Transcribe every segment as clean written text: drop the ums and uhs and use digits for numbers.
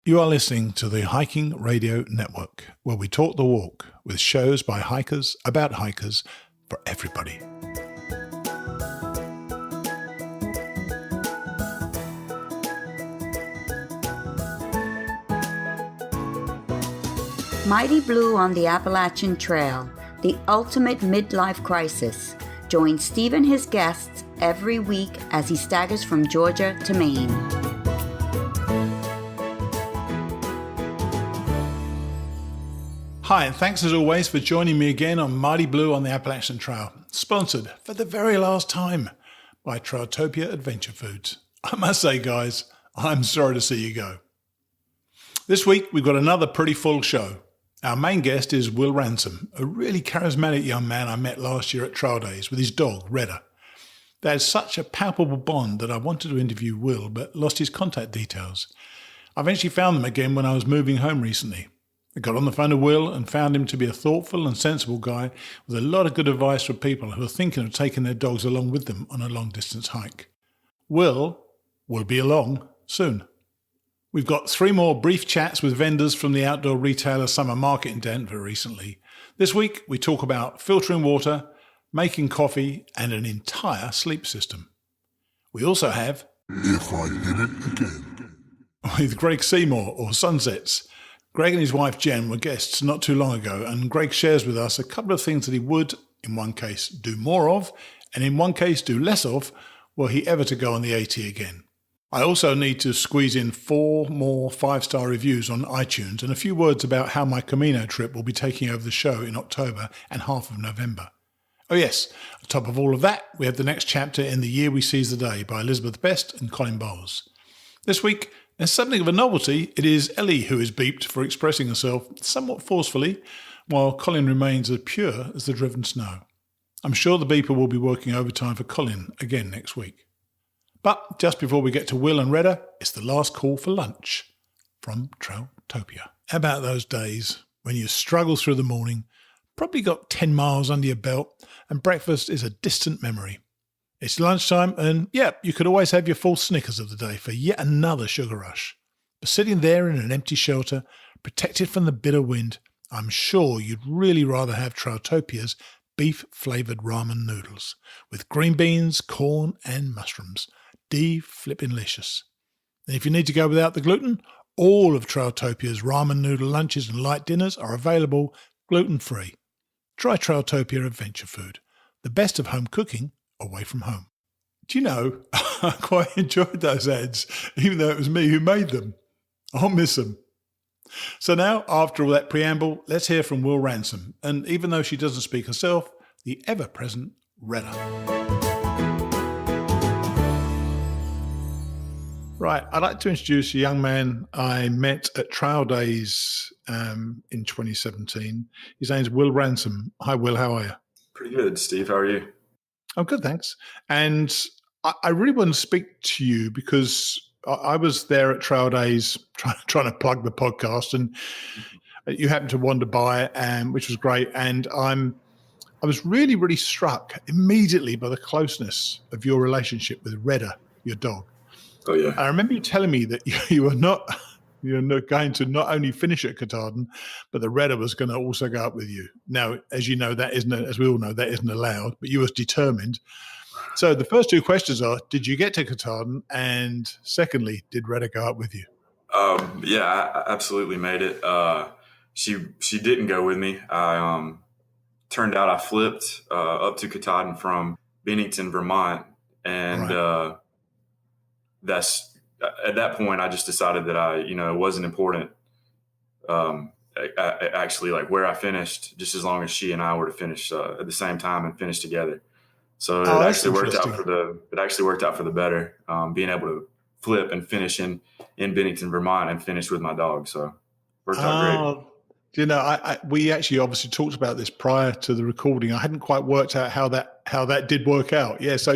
You are listening to the Hiking Radio Network, where we talk the walk with shows by hikers, about hikers, for everybody. Mighty Blue on the Appalachian Trail, the ultimate midlife crisis. Join Steve and his guests every week as he staggers from Georgia to Maine. Hi, and thanks as always for joining me again on Mighty Blue on the Appalachian Trail, sponsored for the very last time by Trailtopia Adventure Foods. I must say, guys, I'm sorry to see you go. This week, we've got another pretty full show. Our main guest is Will Ransom, a really charismatic young man I met last year at Trail Days with his dog, Rhetta. They had such a palpable bond that I wanted to interview Will, but lost his contact details. I eventually found them again when I was moving home recently. I got on the phone to Will and found him to be a thoughtful and sensible guy with a lot of good advice for people who are thinking of taking their dogs along with them on a long-distance hike. Will be along soon. We've got 3 more brief chats with vendors from the outdoor retailer summer market in Denver recently. This week, we talk about filtering water, making coffee, and an entire sleep system. We also have If I Hit It Again with Greg Seymour, or Sunsets. Greg and his wife Jen were guests not too long ago, and Greg shares with us a couple of things that he would, in one case, do more of, and in one case, do less of, were he ever to go on the AT again. I also need to squeeze in 4 more 5-star reviews on iTunes and a few words about how my Camino trip will be taking over the show in October and half of November. Oh yes, on top of all of that, we have the next chapter in The Year We Seize the Day by Elizabeth Best and Colin Bowles. This week, as something of a novelty, it is Ellie who is beeped for expressing herself somewhat forcefully, while Colin remains as pure as the driven snow. I'm sure the beeper will be working overtime for Colin again next week. But just before we get to Will and Rhetta, it's the last call for lunch from Trailtopia. How about those days when you struggle through the morning, probably got 10 miles under your belt, and breakfast is a distant memory? It's lunchtime and, you could always have your full Snickers of the day for yet another sugar rush. But sitting there in an empty shelter, protected from the bitter wind, I'm sure you'd really rather have Trailtopia's beef-flavoured ramen noodles with green beans, corn and mushrooms. D-flippin'-licious. And if you need to go without the gluten, all of Trailtopia's ramen noodle lunches and light dinners are available gluten-free. Try Trailtopia Adventure Food, the best of home cooking away from home. Do you know, I quite enjoyed those ads, even though it was me who made them. I'll miss them. So now, after all that preamble, let's hear from Will Ransom, and even though she doesn't speak herself, the ever-present Rhetta. Right, I'd like to introduce a young man I met at Trail Days in 2017. His name's Will Ransom. Hi, Will, how are you? Pretty good, Steve. How are you? I'm good, thanks. And I really want to speak to you because I was there at Trail Days trying to plug the podcast, and you happened to wander by, which was great. And I was really, really struck immediately by the closeness of your relationship with Rhetta, your dog. Oh, yeah. I remember you telling me that you were not going to not only finish at Katahdin, but the Rhetta was going to also go up with you. Now, as you know, as we all know, that isn't allowed, but you was determined. So the first 2 questions are, did you get to Katahdin? And secondly, did Rhetta go up with you? Yeah, I absolutely made it. She didn't go with me. Turned out I flipped up to Katahdin from Bennington, Vermont, and right. That's at that point I just decided that it wasn't important. Actually, like where I finished, just as long as she and I were to finish at the same time and finish together. So it actually worked out for the better. Being able to flip and finish in Bennington, Vermont, and finish with my dog. So worked out great. You know, we actually obviously talked about this prior to the recording. I hadn't quite worked out how that did work out. Yeah, so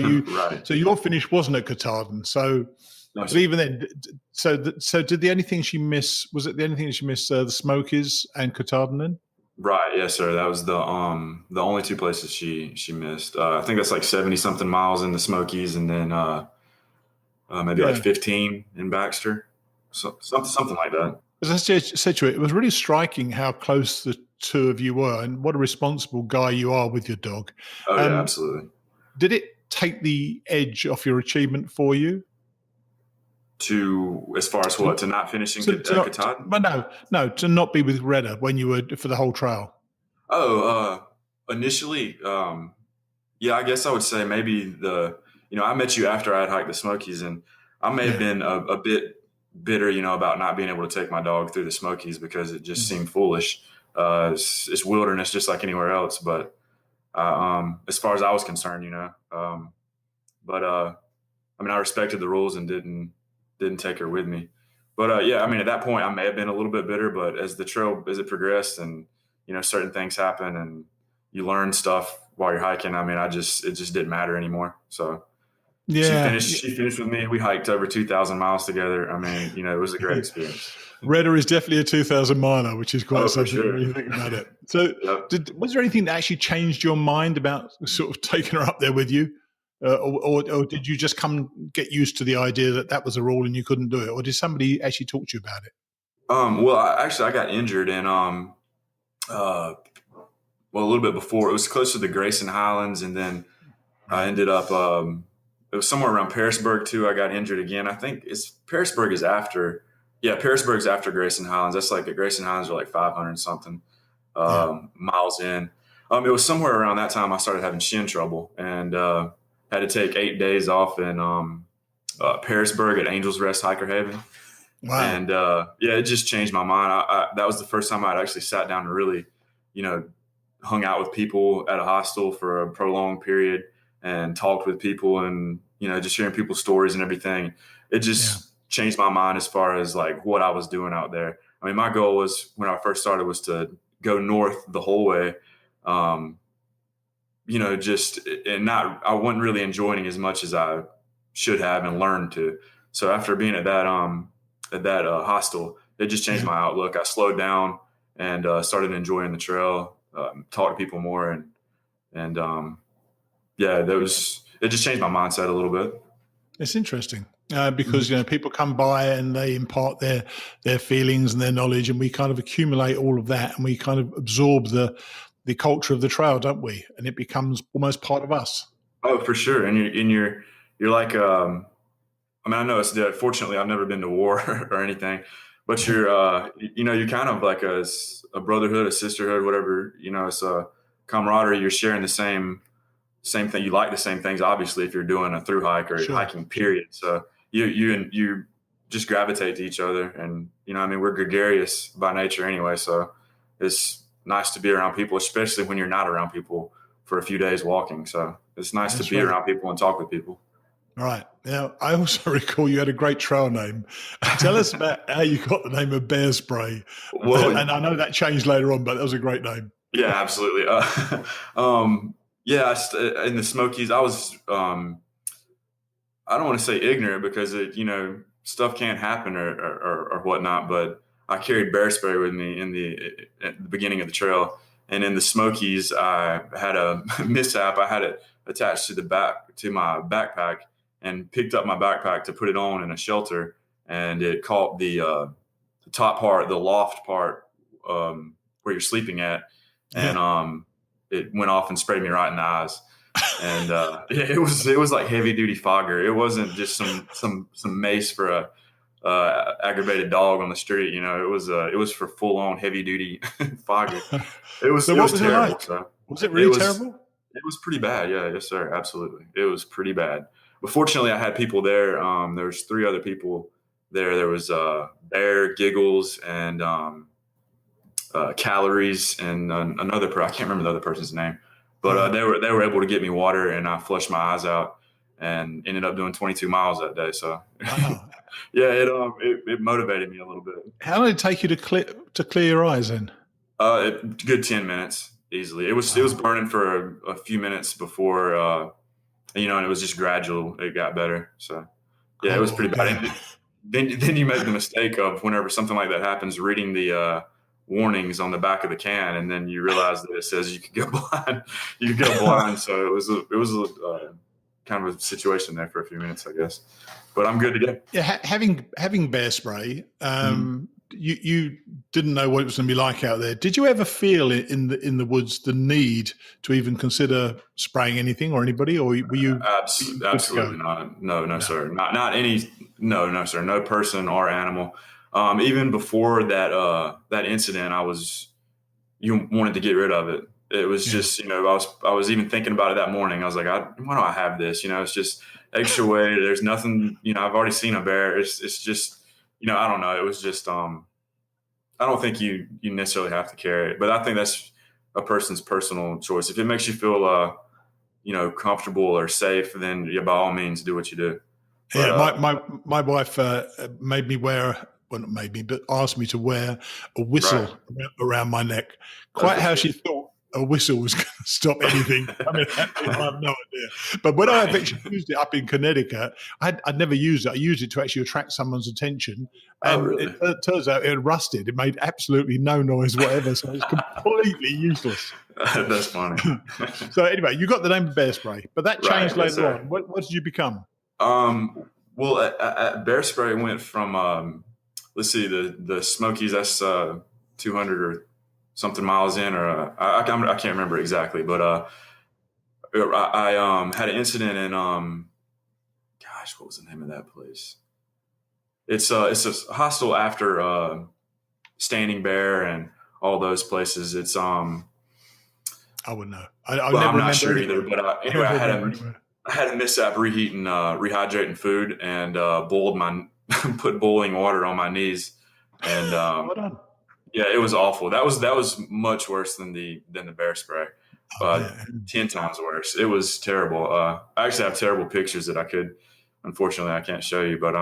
so your finish wasn't at Katahdin. So, no, but even then, so did the only thing she missed? Was it the only thing she missed? The Smokies and Katahdin then? Right. Yes, sir. That was the only 2 places she missed. I think that's like 70 something miles in the Smokies, and then maybe like 15 in Baxter. So something like that. As I said to you, it was really striking how close the two of you were, and what a responsible guy you are with your dog. Oh yeah, absolutely. Did it take the edge off your achievement for you? To as far as what, to not finishing Katahdin? But no, to not be with Rhetta when you were for the whole trail. Initially, yeah, I guess I would say maybe I met you after I had hiked the Smokies, and I may have been a bit bitter, about not being able to take my dog through the Smokies because it just seemed foolish. It's wilderness just like anywhere else, but as far as I was concerned, I respected the rules and didn't take her with me. But at that point I may have been a little bit bitter, but as it progressed and, certain things happen and you learn stuff while you're hiking, it just didn't matter anymore. So yeah, she finished with me. We hiked over 2,000 miles together. It was a great experience. Rhetta is definitely a 2,000 miler, which is quite something sure. when you think about it. So was there anything that actually changed your mind about sort of taking her up there with you? Or did you just get used to the idea that was a rule and you couldn't do it? Or did somebody actually talk to you about it? I got injured in, a little bit before. It was close to the Grayson Highlands, and then I ended up, it was somewhere around Pearisburg too. I got injured again. I think Pearisburg's after Grayson Highlands. That's like the Grayson Highlands are like 500 something miles in. It was somewhere around that time I started having shin trouble and had to take 8 days off in Pearisburg at Angel's Rest Hiker Haven. Wow. And it just changed my mind. That was the first time I'd actually sat down and really, hung out with people at a hostel for a prolonged period and talked with people and, just hearing people's stories and everything. It just changed my mind as far as like what I was doing out there. My goal was, when I first started, was to go north the whole way. I wasn't really enjoying as much as I should have and learned to. So after being at that hostel, it just changed my outlook. I slowed down and started enjoying the trail, talked to people more, and it just changed my mindset a little bit. It's interesting because people come by and they impart their feelings and their knowledge, and we kind of accumulate all of that, and we kind of absorb the culture of the trail, don't we? And it becomes almost part of us. Oh, for sure. And you're like, I know it's fortunately I've never been to war or anything, but you're kind of like a brotherhood, a sisterhood, whatever, it's a camaraderie. You're sharing the same thing. You like the same things, obviously, if you're doing a through hike or hiking period. So you just gravitate to each other, and, we're gregarious by nature anyway. So it's nice to be around people, especially when you're not around people for a few days walking. So it's nice to be around people and talk with people. All right. Now, I also recall you had a great trail name. Tell us about how you got the name of Bear Spray. Well, and I know that changed later on, but that was a great name. Yeah, absolutely. In the Smokies, I was, I don't want to say ignorant because stuff can't happen or whatnot, but I carried bear spray with me at the beginning of the trail. And in the Smokies, I had a mishap. I had it attached to my backpack and picked up my backpack to put it on in a shelter. And it caught the top part, the loft part, where you're sleeping at. And it went off and sprayed me right in the eyes. And it was like heavy duty fogger. It wasn't just some mace for a aggravated dog on the street. It was for full on heavy duty fogger. It was terrible. Like? So was it really terrible? It was pretty bad. Yeah, yes, sir. Absolutely. It was pretty bad. But fortunately, I had people there. There was 3 other people there. There was Bear, Giggles, and Calories, and another I can't remember the other person's name. But they were able to get me water, and I flushed my eyes out and ended up doing 22 miles that day. So, wow. It motivated me a little bit. How did it take you to clear your eyes then? Good 10 minutes easily. It was burning for a few minutes before, and it was just gradual. It got better. So, it was pretty bad. Then you make the mistake of, whenever something like that happens, reading the warnings on the back of the can, and then you realize that it says you could go blind. You could go blind. So it was a kind of a situation there for a few minutes, I guess. but I'm good to go. Yeah, having bear spray, you didn't know what it was going to be like out there. Did you ever feel in the woods the need to even consider spraying anything or anybody, or were you Absolutely not? No, sir. Not any. No, sir. No person or animal. Even before that incident, you wanted to get rid of it. It was just, I was even thinking about it that morning. I was like, why do I have this? It's just extra weight. There's nothing, I've already seen a bear. It's just, I don't know. It was just, I don't think you necessarily have to carry it, but I think that's a person's personal choice. If it makes you feel, comfortable or safe, then by all means do what you do. But, my wife made me wear. Well, not made me, but asked me to wear a whistle around my neck. Quite how she thought a whistle was going to stop anything. I mean, I have no idea. But when I actually used it up in Connecticut, I'd never used it. I used it to actually attract someone's attention. And really? It turns out it had rusted. It made absolutely no noise whatever. So it's completely useless. That's funny. So anyway, you got the name of bear spray, but that changed later on. What did you become? Well, at bear spray went from, let's see, the Smokies, that's 200 or something miles in, or I can't remember exactly, but I had an incident in what was the name of that place? It's a hostel after Standing Bear and all those places. It's I wouldn't know. I'm not sure either, but anyway, I had a mishap rehydrating food and put boiling water on my knees, and well done. yeah, it was awful. That was much worse than the bear spray, 10 times worse. It was terrible. I actually have terrible pictures that unfortunately I can't show you, but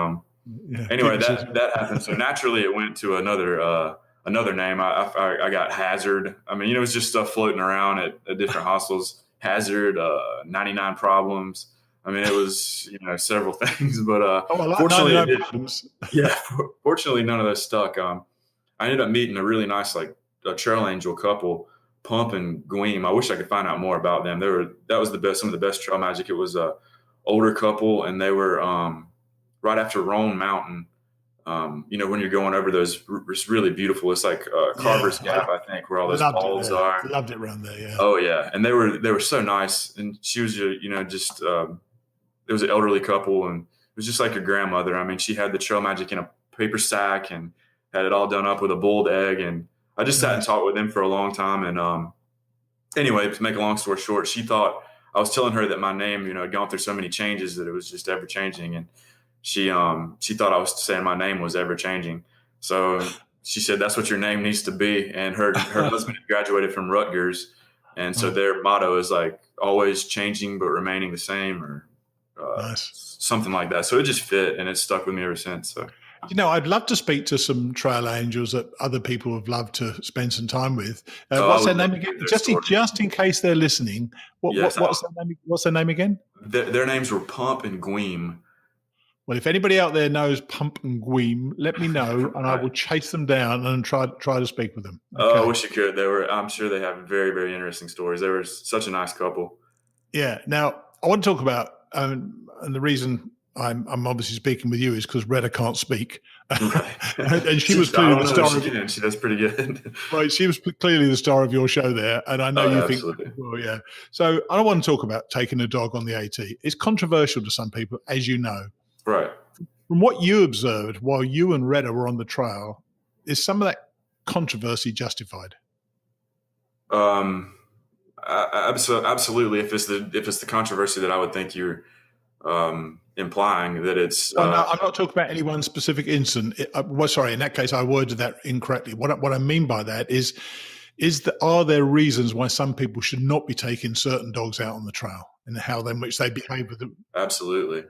anyway, that happened. So naturally it went to another name. I got Hazard. I mean, it was just stuff floating around at different hostels. Hazard, 99 Problems. I mean, it was, several things, but fortunately, fortunately, none of those stuck. I ended up meeting a really nice, a trail angel couple, Pump and Gweem. I wish I could find out more about them. That was some of the best trail magic. It was a older couple, and they were right after Roan Mountain. When you're going over those, it's really beautiful. It's like Carver's Gap, I think, where all those balls are. I loved it around there. Yeah. Oh yeah, and they were so nice, and she was just. It was an elderly couple, and it was just like a grandmother. I mean, she had the trail magic in a paper sack and had it all done up with a boiled egg. And I just sat and talked with them for a long time. And anyway, to make a long story short, she thought I was telling her that my name, had gone through so many changes that it was just ever changing. And she thought I was saying my name was ever changing. So she said, that's what your name needs to be. And her husband had graduated from Rutgers. And so their motto is always changing, but remaining the same, or something like that. So it just fit, and it's stuck with me ever since. So, I'd love to speak to some trail angels that other people have loved to spend some time with. What's their name again? Just in case they're listening. What's their name again? Their names were Pump and Gweem. Well, if anybody out there knows Pump and Gweem, let me know, and I will chase them down and try to speak with them. Okay. I wish you could. I'm sure they have very, very interesting stories. They were such a nice couple. Yeah. Now, I want to talk about, and the reason I'm obviously speaking with you is because Rhetta can't speak. Right. And she was clearly the star. She does pretty good. Right. She was clearly the star of your show there. And I know you absolutely. Think, well, yeah. So I don't want to talk about taking a dog on the AT. It's controversial to some people, as you know. Right. From what you observed while you and Rhetta were on the trail, is some of that controversy justified? Absolutely. If it's the controversy that I would think you're implying, that it's. No, I'm not talking about any one specific incident. In that case, I worded that incorrectly. What I mean by that is that are there reasons why some people should not be taking certain dogs out on the trail and how in which they behave with them? Absolutely.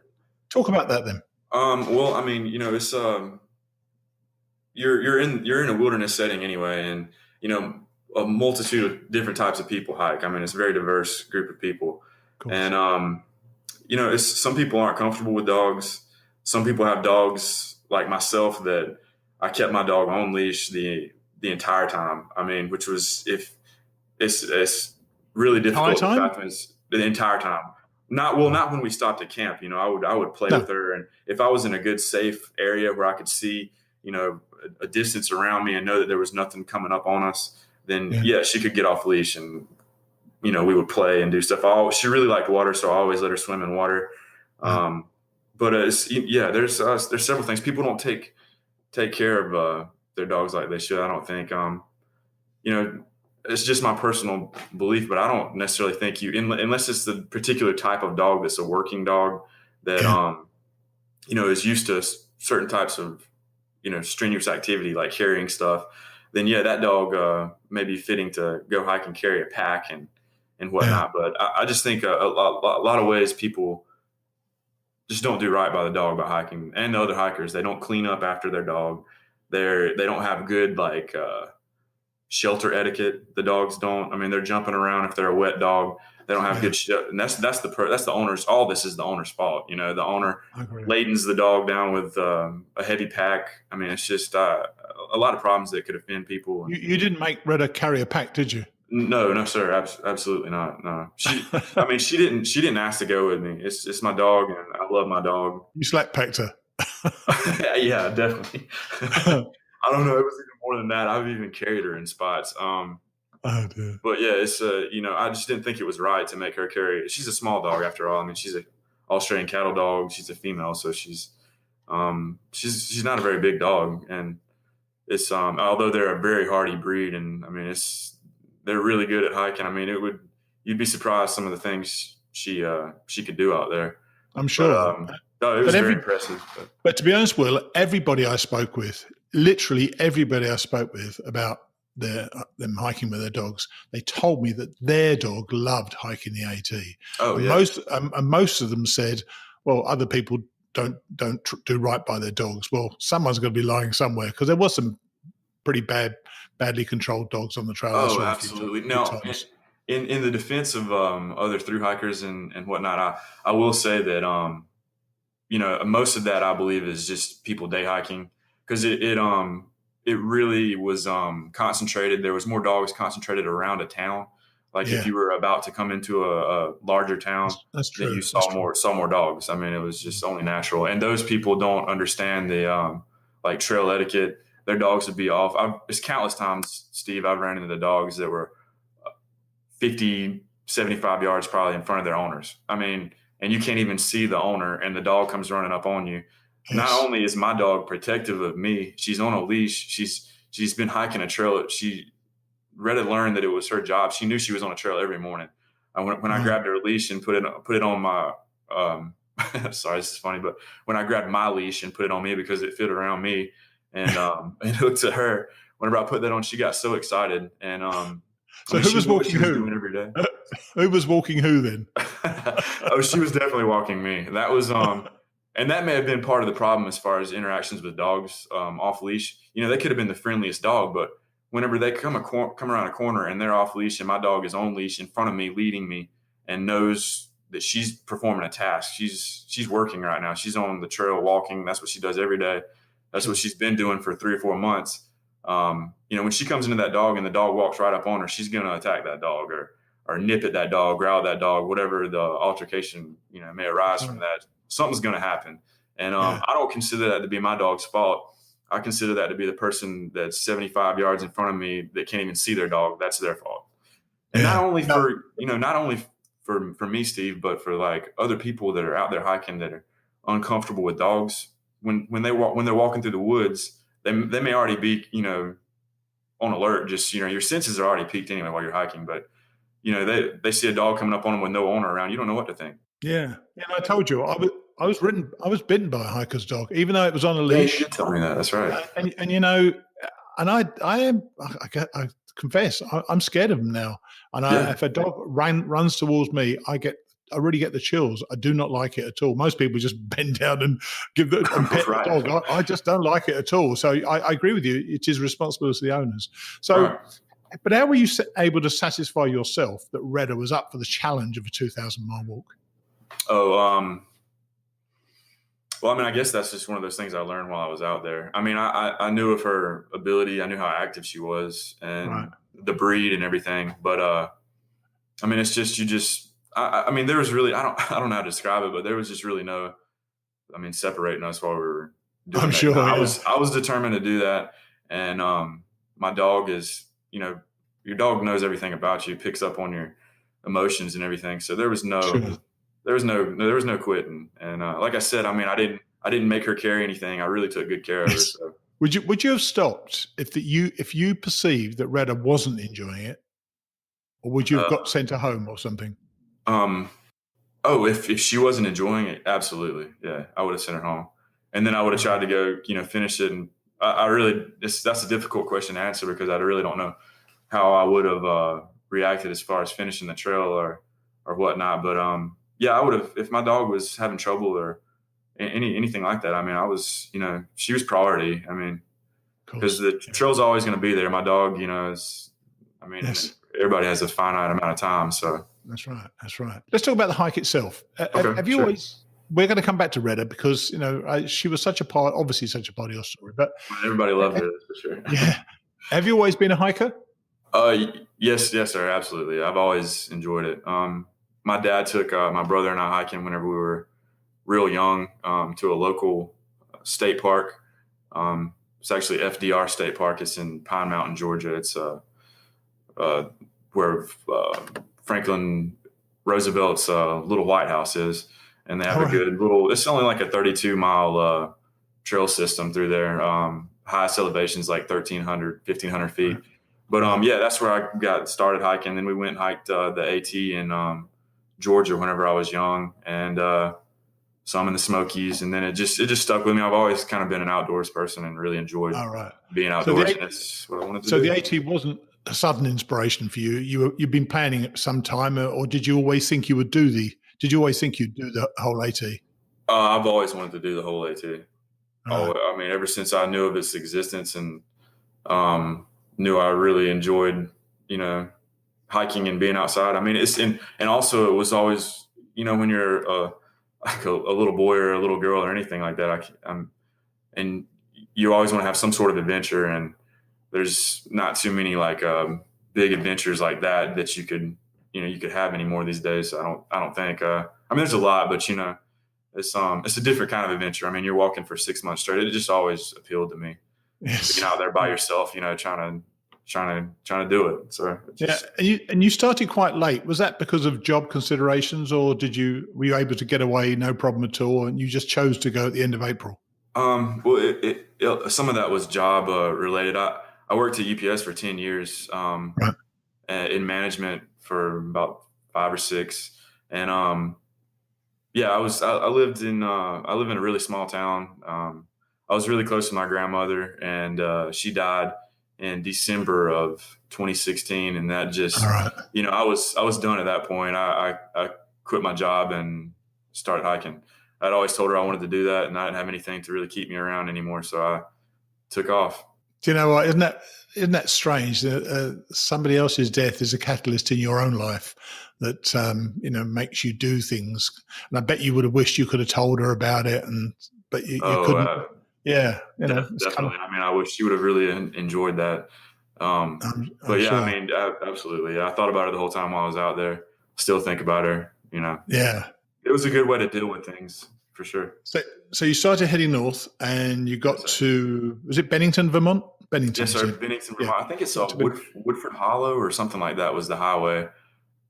Talk about that then. Well, I mean, it's you're in a wilderness setting anyway, and a multitude of different types of people hike. I mean, it's a very diverse group of people, and it's some people aren't comfortable with dogs. Some people have dogs like myself that I kept my dog on leash the entire time. I mean, which was if it's really difficult. The entire time. Not when we stopped at camp. I would play with her, and if I was in a good, safe area where I could see, a distance around me and know that there was nothing coming up on us, then she could get off leash, and we would play and do stuff. She really liked water, so I always let her swim in water. But there's several things. People don't take care of their dogs like they should, I don't think. It's just my personal belief, but I don't necessarily think unless it's the particular type of dog that's a working dog that, is used to certain types of, strenuous activity like carrying stuff, then that dog may be fitting to go hike and carry a pack and whatnot. But I just think a lot of ways people just don't do right by the dog by hiking, and the other hikers. They don't clean up after their dog. They don't have good shelter etiquette. The dogs don't. I mean, they're jumping around if they're a wet dog. They don't have good shelter, and that's the owner's. All this is the owner's fault. The owner ladens the dog down with a heavy pack. I mean, it's just a lot of problems that could offend people. You didn't make Rhetta carry a pack, did you? No, sir. Absolutely not. No, she didn't ask to go with me. It's my dog, and I love my dog. You slap packed her. Yeah, definitely. I don't know. It was even more than that. I've even carried her in spots. Oh, dear. But it's I just didn't think it was right to make her carry. She's a small dog after all. I mean, she's an Australian cattle dog. She's a female, so she's not a very big dog, and it's although they're a very hardy breed, and I mean they're really good at hiking. I mean, you'd be surprised some of the things she could do out there. I'm sure. No, it was very impressive. But to be honest, Will, everybody I spoke with, literally everybody I spoke with about them hiking with their dogs, they told me that their dog loved hiking the AT. Oh, yeah. Most of them said, well, other people don't do right by their dogs. Well, someone's going to be lying somewhere, because there was some pretty badly controlled dogs on the trail. Oh, absolutely. No, in the defense of other through hikers and whatnot, I will say that most of that I believe is just people day hiking, because it really was concentrated. There was more dogs concentrated around a town. Like if you were about to come into a larger town, that's true. Then you saw more dogs. I mean, it was just only natural. And those people don't understand the trail etiquette. Their dogs would be off. There's countless times, Steve, I've ran into the dogs that were 50, 75 yards probably in front of their owners. I mean, and you can't even see the owner, and the dog comes running up on you. Yes. Not only is my dog protective of me, she's on a leash. She's been hiking a trail. Rhetta learned that it was her job. She knew she was on a trail every morning. When I grabbed her leash and put it on my sorry, this is funny, but when I grabbed my leash and put it on me because it fit around me, and and looked at her, whenever I put that on, she got so excited. And so who was walking who? Every day. Who was walking who then? Oh, she was definitely walking me. That was and that may have been part of the problem as far as interactions with dogs off leash. They could have been the friendliest dog, but whenever they come around a corner and they're off leash and my dog is on leash in front of me, leading me, and knows that she's performing a task, she's working right now. She's on the trail walking. That's what she does every day. That's what she's been doing for 3 or 4 months. When she comes into that dog and the dog walks right up on her, she's going to attack that dog or nip at that dog, growl at that dog, whatever the altercation, may arise from that. Something's going to happen. And I don't consider that to be my dog's fault. I consider that to be the person that's 75 yards in front of me that can't even see their dog. That's their fault. And not only for me, Steve, but for like other people that are out there hiking that are uncomfortable with dogs. When they're walking through the woods, they may already be, on alert. Just, your senses are already peaked anyway while you're hiking, but they see a dog coming up on them with no owner around. You don't know what to think. Yeah. And I told you, I was bitten by a hiker's dog, even though it was on a leash. You did tell me that. That's right. And I confess, I'm scared of them now. And if a dog runs towards me, I really get the chills. I do not like it at all. Most people just bend down and pet the dog. I just don't like it at all. So I agree with you. It is responsibility of the owners. So, but how were you able to satisfy yourself that Rhetta was up for the challenge of a 2,000-mile walk? Oh, well, I mean, I guess that's just one of those things I learned while I was out there. I mean, I knew of her ability. I knew how active she was and the breed and everything. But, I mean, it's just, I mean, there was really, I don't know how to describe it, but there was just really no, I mean, separating us while we were doing I'm that. sure. I was determined to do that. And, my dog is, your dog knows everything about you, picks up on your emotions and everything. So there was Sure. there was no quitting. And, like I said, I mean, I didn't make her carry anything. I really took good care of her. Yes. So, Would you have stopped if you perceived that Rhetta wasn't enjoying it, or would you have uh, got sent her home or something? um, oh, if she wasn't enjoying it, absolutely. Yeah. I would have sent her home, and then I would have tried to go, finish it. And I really, that's a difficult question to answer because I really don't know how I would have, reacted as far as finishing the trail or whatnot. But, yeah, I would have, if my dog was having trouble or anything like that. I mean, I was, she was priority. I mean, Of because course. the trail's always going to be there. My dog, is, I mean, Yes. everybody has a finite amount of time. So, That's right. That's right. Let's talk about the hike itself. okay, Have you sure. always? We're going to come back to Rhetta because she was obviously such a part of your story. But Everybody loved her, that's for sure. yeah, have you always been a hiker? Yes, sir. Absolutely. I've always enjoyed it. My dad took, my brother and I hiking whenever we were real young, to a local state park. It's actually FDR State Park. It's in Pine Mountain, Georgia. It's, where, Franklin Roosevelt's, little White House is. And they have All a right. good little, it's only like a 32-mile, trail system through there. Highest elevation's like 1,500 feet. Right. But, yeah, that's where I got started hiking. Then we went and hiked, the AT in, Georgia whenever I was young, and, some in the Smokies. And then it just stuck with me. I've always kind of been an outdoors person and really enjoyed All right. being So outdoors. And that's what I wanted to So do. the AT wasn't a sudden inspiration for you. You've been planning it some time, or did you always think you would do the? Did you always think you'd do the whole AT? I've always wanted to do the whole AT. Right. I mean, ever since I knew of its existence and, knew I really enjoyed, hiking and being outside. I mean, and also it was always, when you're, like a little boy or a little girl or anything like that, and you always want to have some sort of adventure, and there's not too many like, big adventures like that you could, you could have anymore these days. I don't think, I mean, there's a lot, but it's a different kind of adventure. I mean, you're walking for 6 months straight. It just always appealed to me. Yes. Being out there by yourself, trying to do it. So and you started quite late. Was that because of job considerations, or were you able to get away no problem at all, and you just chose to go at the end of April? Well, some of that was job, related. I worked at UPS for 10 years, Right. in management for about 5 or 6. And, yeah, I live in a really small town. I was really close to my grandmother, and, she died in December of 2016. And that just, All right. I was done at that point. I quit my job and started hiking. I'd always told her I wanted to do that, and I didn't have anything to really keep me around anymore. So I took off. Do you know what? Isn't that strange that somebody else's death is a catalyst in your own life that makes you do things? And I bet you would have wished you could have told her about it, but you couldn't. Yeah, definitely. I mean, I wish she would have really enjoyed that. But yeah, sure. I mean, absolutely. I thought about her the whole time while I was out there. Still think about her. Yeah. It was a good way to deal with things, for sure. So you started heading north, and you got to, was it Bennington, Vermont? Bennington. Yes, sir. Bennington, Vermont. Yeah. I think it's Woodford Hollow or something like that was the highway.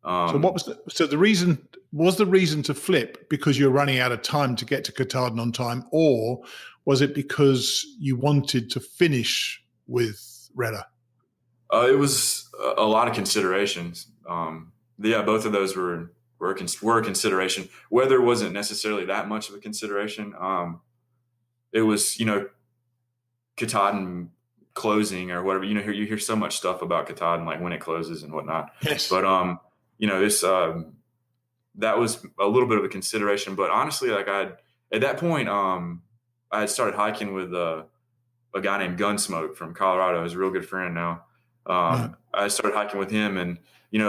So what was the reason? Was the reason to flip because you're running out of time to get to Katahdin on time, or was it because you wanted to finish with Rhetta? It was a lot of considerations. Yeah, both of those were a consideration. Weather wasn't necessarily that much of a consideration. It was, Katahdin closing or whatever. You hear so much stuff about Katahdin, like when it closes and whatnot. Yes. But this that was a little bit of a consideration. But honestly, like at that point, I had started hiking with a guy named Gunsmoke from Colorado. He's a real good friend now. I started hiking with him, and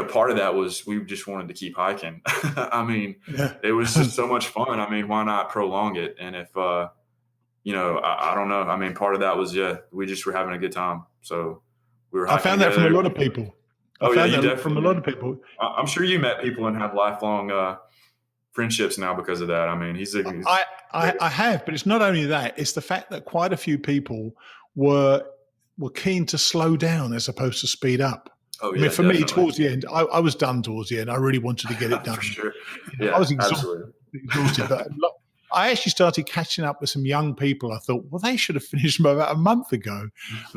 part of that was we just wanted to keep hiking. I mean, It was just so much fun. I mean, why not prolong it? And if I don't know. I mean, part of that was we just were having a good time. So we were. I found that from a lot of people. I Oh yeah, found you that from a definitely. lot of people. I'm sure you met people and have lifelong friendships now because of that. I mean, he's I, I have, but it's not only that; it's the fact that quite a few people were were keen to slow down as opposed to speed up. oh I mean, yeah, for me, definitely. towards the end, I was done towards the end. I really wanted to get it For done. sure. I Yeah, was absolutely. exhausted, but I actually started catching up with some young people. I thought, well, they should have finished about a month ago,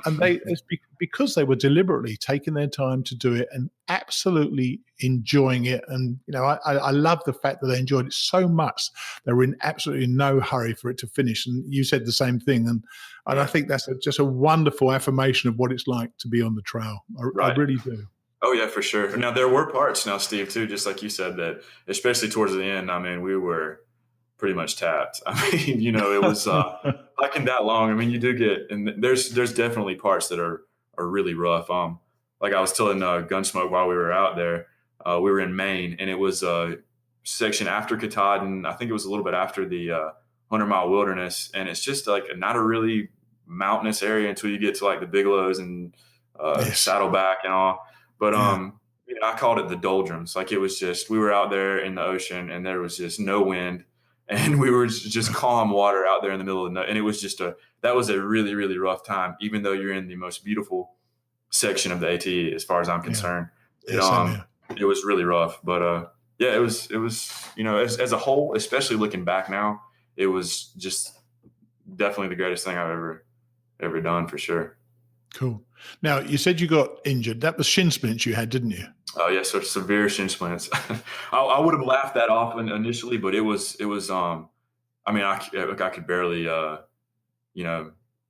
and because they were deliberately taking their time to do it and absolutely enjoying it. And I love the fact that they enjoyed it so much. They were in absolutely no hurry for it to finish. And you said the same thing, and I Right. think that's just a wonderful affirmation of what it's like to be on the trail. I Right. really do. Oh yeah, for sure. Now there were parts now, Steve, too, just like you said, that especially towards the end, I mean, we were pretty much tapped. I mean, it was hiking that long. I mean, you do get, and there's definitely parts that are really rough. Like I was telling Gunsmoke while we were out there, we were in Maine, and it was a section after Katahdin. I think it was a little bit after the 100-mile wilderness, and it's just like not a really mountainous area until you get to like the Bigelows and Yes. Saddleback and all. But Yeah. I called it the doldrums. Like it was just we were out there in the ocean, and there was just no wind, and we were just calm water out there in the middle of the night. And it was just that was a really, really rough time, even though you're in the most beautiful section of the AT, as far as I'm Yeah. concerned. Yeah. Same here. It was really rough, but yeah, it was as a whole, especially looking back now, it was just definitely the greatest thing I've ever done for sure. Cool. Now, you said you got injured. That was shin splints you had, didn't you? Oh yeah, so severe shin splints. I would have laughed that off initially, but it was. I mean, I could barely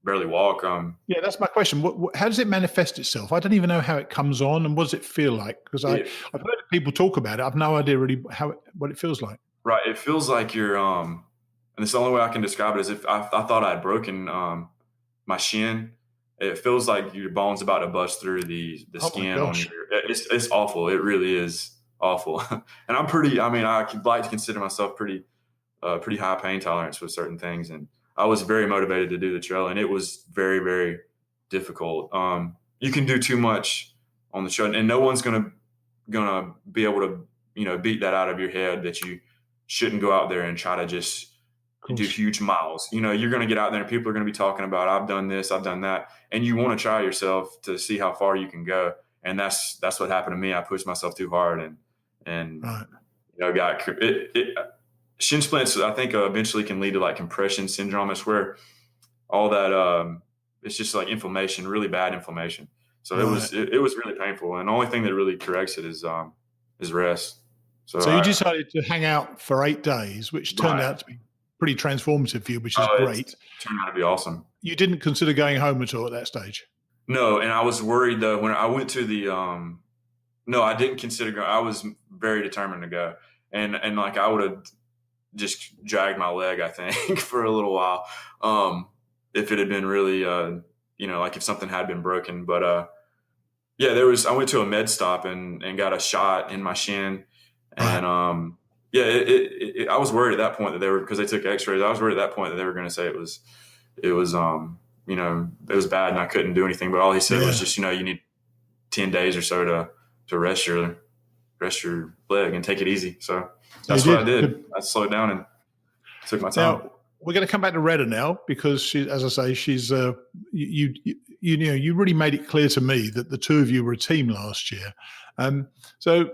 barely walk. Yeah, that's my question. How does it manifest itself? I don't even know how it comes on, and what does it feel like? Because I've It, heard people talk about it. I've no idea really what it feels like. right. It feels like you're and it's the only way I can describe it is if I thought I had broken my shin. It feels like your bone's about to bust through the Oh my skin on gosh. your. It's awful. It really is awful. And I'm pretty. I mean, I could like to consider myself pretty high pain tolerance with certain things, and I was very motivated to do the trail, and it was very, very difficult. You can do too much on the trail, and no one's gonna be able to beat that out of your head that you shouldn't go out there and try to just Of do course. huge miles. You're going to get out there and people are going to be talking about, I've done this, I've done that. And you want to try yourself to see how far you can go. And that's what happened to me. I pushed myself too hard and Right. got shin splints. I think eventually can lead to like compression syndrome. It's where all that, it's just like inflammation, really bad inflammation. So Right. it was really painful. And the only thing that really corrects it is rest. So So you decided to hang out for 8 days, which turned right. out to be pretty transformative for you, which is It great. turned out to be awesome. You didn't consider going home at all at that stage. No, and I was worried though when I went to the no, I didn't consider going. I was very determined to go. And like I would have just dragged my leg, I think, for a little while. If it had been really like if something had been broken. But yeah, I went to a med stop and got a shot in my shin. Right. And yeah, I was worried at that point that they were, because they took x-rays. I was worried at that point that they were going to say it was it was bad and I couldn't do anything. But all he said was just, you need 10 days or so to rest your leg and take it easy. So that's what I did. I slowed down and took my time. Now, we're going to come back to Rhetta now because she, as I say, she's you really made it clear to me that the two of you were a team last year. So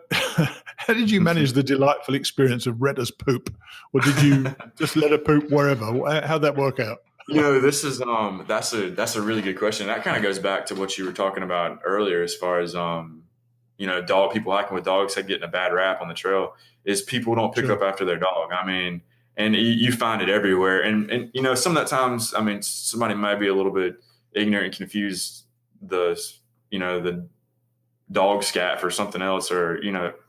how did you manage the delightful experience of Rhetta's poop, or did you just let her poop wherever? How'd that work out? This is that's a really good question. That kind of goes back to what you were talking about earlier, as far as people hiking with dogs getting a bad rap on the trail. Is people don't pick Sure. up after their dog. I mean, and you find it everywhere. And some of the times, I mean, somebody might be a little bit ignorant and confuse the dog scat for something else, or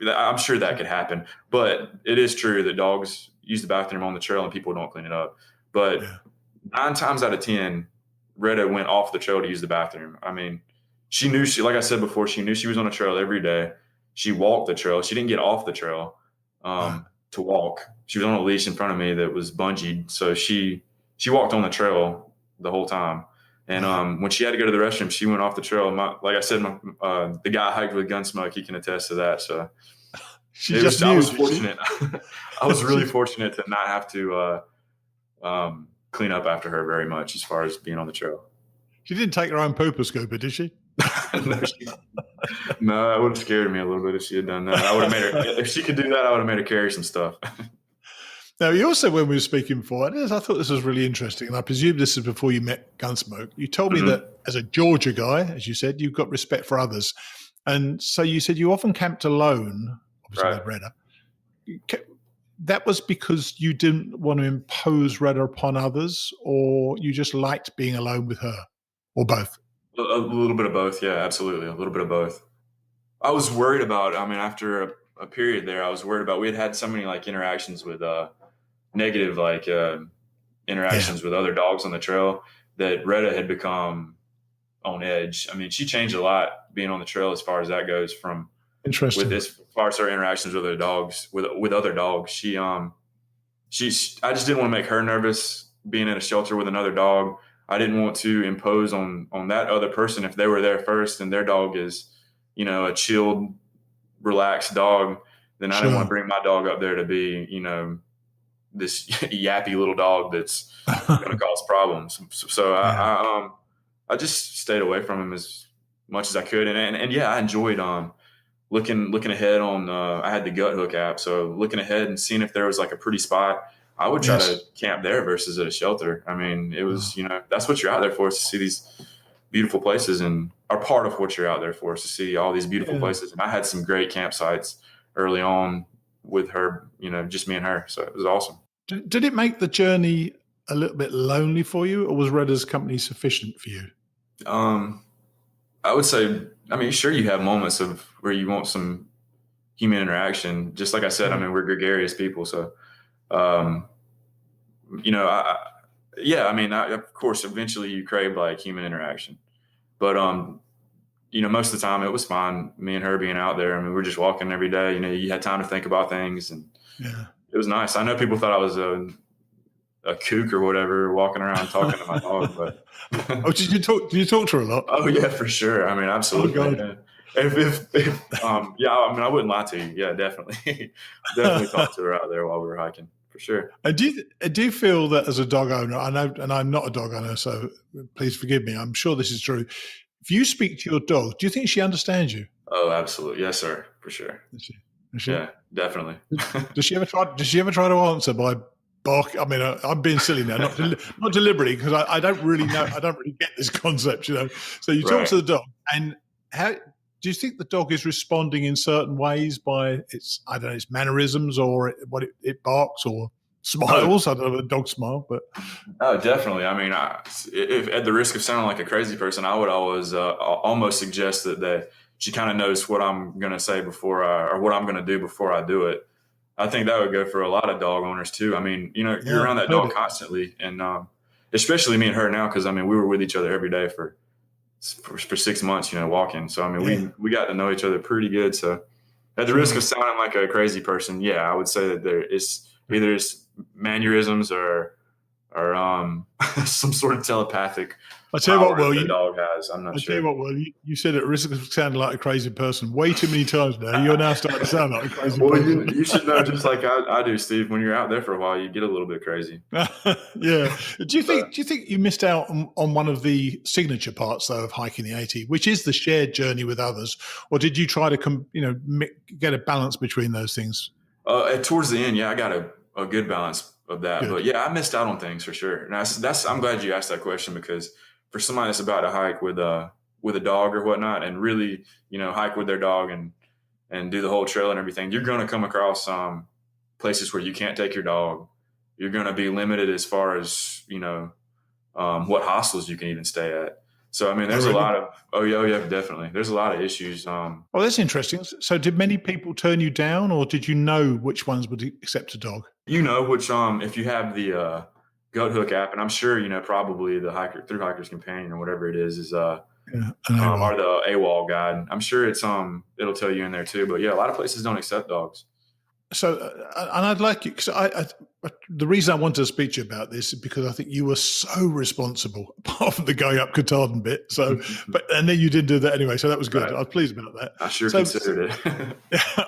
I'm sure that could happen. But it is true that dogs use the bathroom on the trail and people don't clean it up. But 9 times out of 10, Rhetta went off the trail to use the bathroom. I mean, she knew like I said before, she knew she was on a trail every day. She walked the trail. She didn't get off the trail to walk. She was on a leash in front of me that was bungeed. So she walked on the trail the whole time. And when she had to go to the restroom, she went off the trail. Like I said, the guy I hiked with Gunsmoke, he can attest to that. So I was fortunate. I was really fortunate to not have to clean up after her very much as far as being on the trail. She didn't take her own pooper scooper, did she? No, that would have scared me a little bit if she had done that. I would have made her. If she could do that, I would have made her carry some stuff. Now, you also, when we were speaking before, I thought this was really interesting, and I presume this is before you met Gunsmoke. You told me that as a Georgia guy, as you said, you've got respect for others. And so you said you often camped alone, obviously with Rhetta. That was because you didn't want to impose Rhetta upon others, or you just liked being alone with her, or both? A little bit of both, yeah, absolutely. A little bit of both. I was worried about, after a period there, I was worried about, we had so many like interactions with negative interactions with other dogs on the trail that Rhetta had become on edge. I mean, she changed a lot being on the trail as far as that goes from as far as her interactions with other dogs, with other dogs. I just didn't want to make her nervous being in a shelter with another dog. I didn't want to impose on that other person if they were there first and their dog is, a chilled, relaxed dog, then I didn't want to bring my dog up there to be, this yappy little dog that's going to cause problems. So I just stayed away from him as much as I could. And I enjoyed looking ahead on I had the Gut Hook app. So looking ahead and seeing if there was like a pretty spot, I would try to camp there versus at a shelter. I mean, it was, that's what you're out there for, is to see these beautiful places, and are part of what you're out there for, is to see all these beautiful places. And I had some great campsites early on with her, just me and her. So it was awesome. Did it make the journey a little bit lonely for you, or was Rhetta's company sufficient for you? I would say, sure, you have moments of where you want some human interaction. Just like I said, we're gregarious people. So, of course, eventually you crave like human interaction, but, most of the time it was fine. Me and her being out there. We're just walking every day, you had time to think about things, and it was nice. I know people thought I was a kook or whatever, walking around talking to my dog, but did you talk to her a lot? Oh yeah, for sure. Absolutely. Oh, God. I wouldn't lie to you. Yeah, definitely talk to her out there while we were hiking, for sure. And do you feel that as a dog owner, I know, and I'm not a dog owner, so please forgive me, I'm sure this is true. If you speak to your dog, do you think she understands you? Oh, absolutely. Yes, sir. For sure. Is she? Yeah, definitely. Does she ever try to answer by bark? I'm being silly now, not deliberately, because I don't really know. I don't really get this concept, So you talk to the dog, and how do you think the dog is responding in certain ways by its mannerisms, or what it barks or smiles? I don't know, a dog smile, but oh, definitely. If at the risk of sounding like a crazy person, I would always almost suggest that she kind of knows what I'm going to say or what I'm going to do before I do it. I think that would go for a lot of dog owners too. You're around that dog constantly, and especially me and her now, because we were with each other every day for 6 months, walking. So we got to know each other pretty good. So at the risk of sounding like a crazy person, I would say that there is either mannerisms or some sort of telepathic. I tell you what, Will, the dog has. I'm not sure. I tell you what, Will, you said at risk of sounding like a crazy person way too many times now. You're now starting to sound like a crazy person. You should know, just like I do, Steve. When you're out there for a while, you get a little bit crazy. Yeah. Do you think you missed out on one of the signature parts though of hiking the AT, which is the shared journey with others, or did you try to get a balance between those things? Towards the end, I got a good balance of that. Good. But I missed out on things for sure. And I'm glad you asked that question, because for somebody that's about to hike with a dog or whatnot, and really, hike with their dog and do the whole trail and everything, you're going to come across places where you can't take your dog. You're going to be limited as far as, what hostels you can even stay at. So, there's a lot of, definitely. There's a lot of issues. Oh, that's interesting. So did many people turn you down, or did you know which ones would accept a dog? Which, if you have the Gut Hook app, and I'm sure, probably the Through Hiker's Companion or whatever it is or the AWOL guide. I'm sure it's, it'll tell you in there too. But a lot of places don't accept dogs. And I'd like you, because the reason I wanted to speak to you about this is because I think you were so responsible, apart from the going up Katahdin bit. So, and then you did do that anyway. So that was good. Right. I was pleased about that. I sure considered it.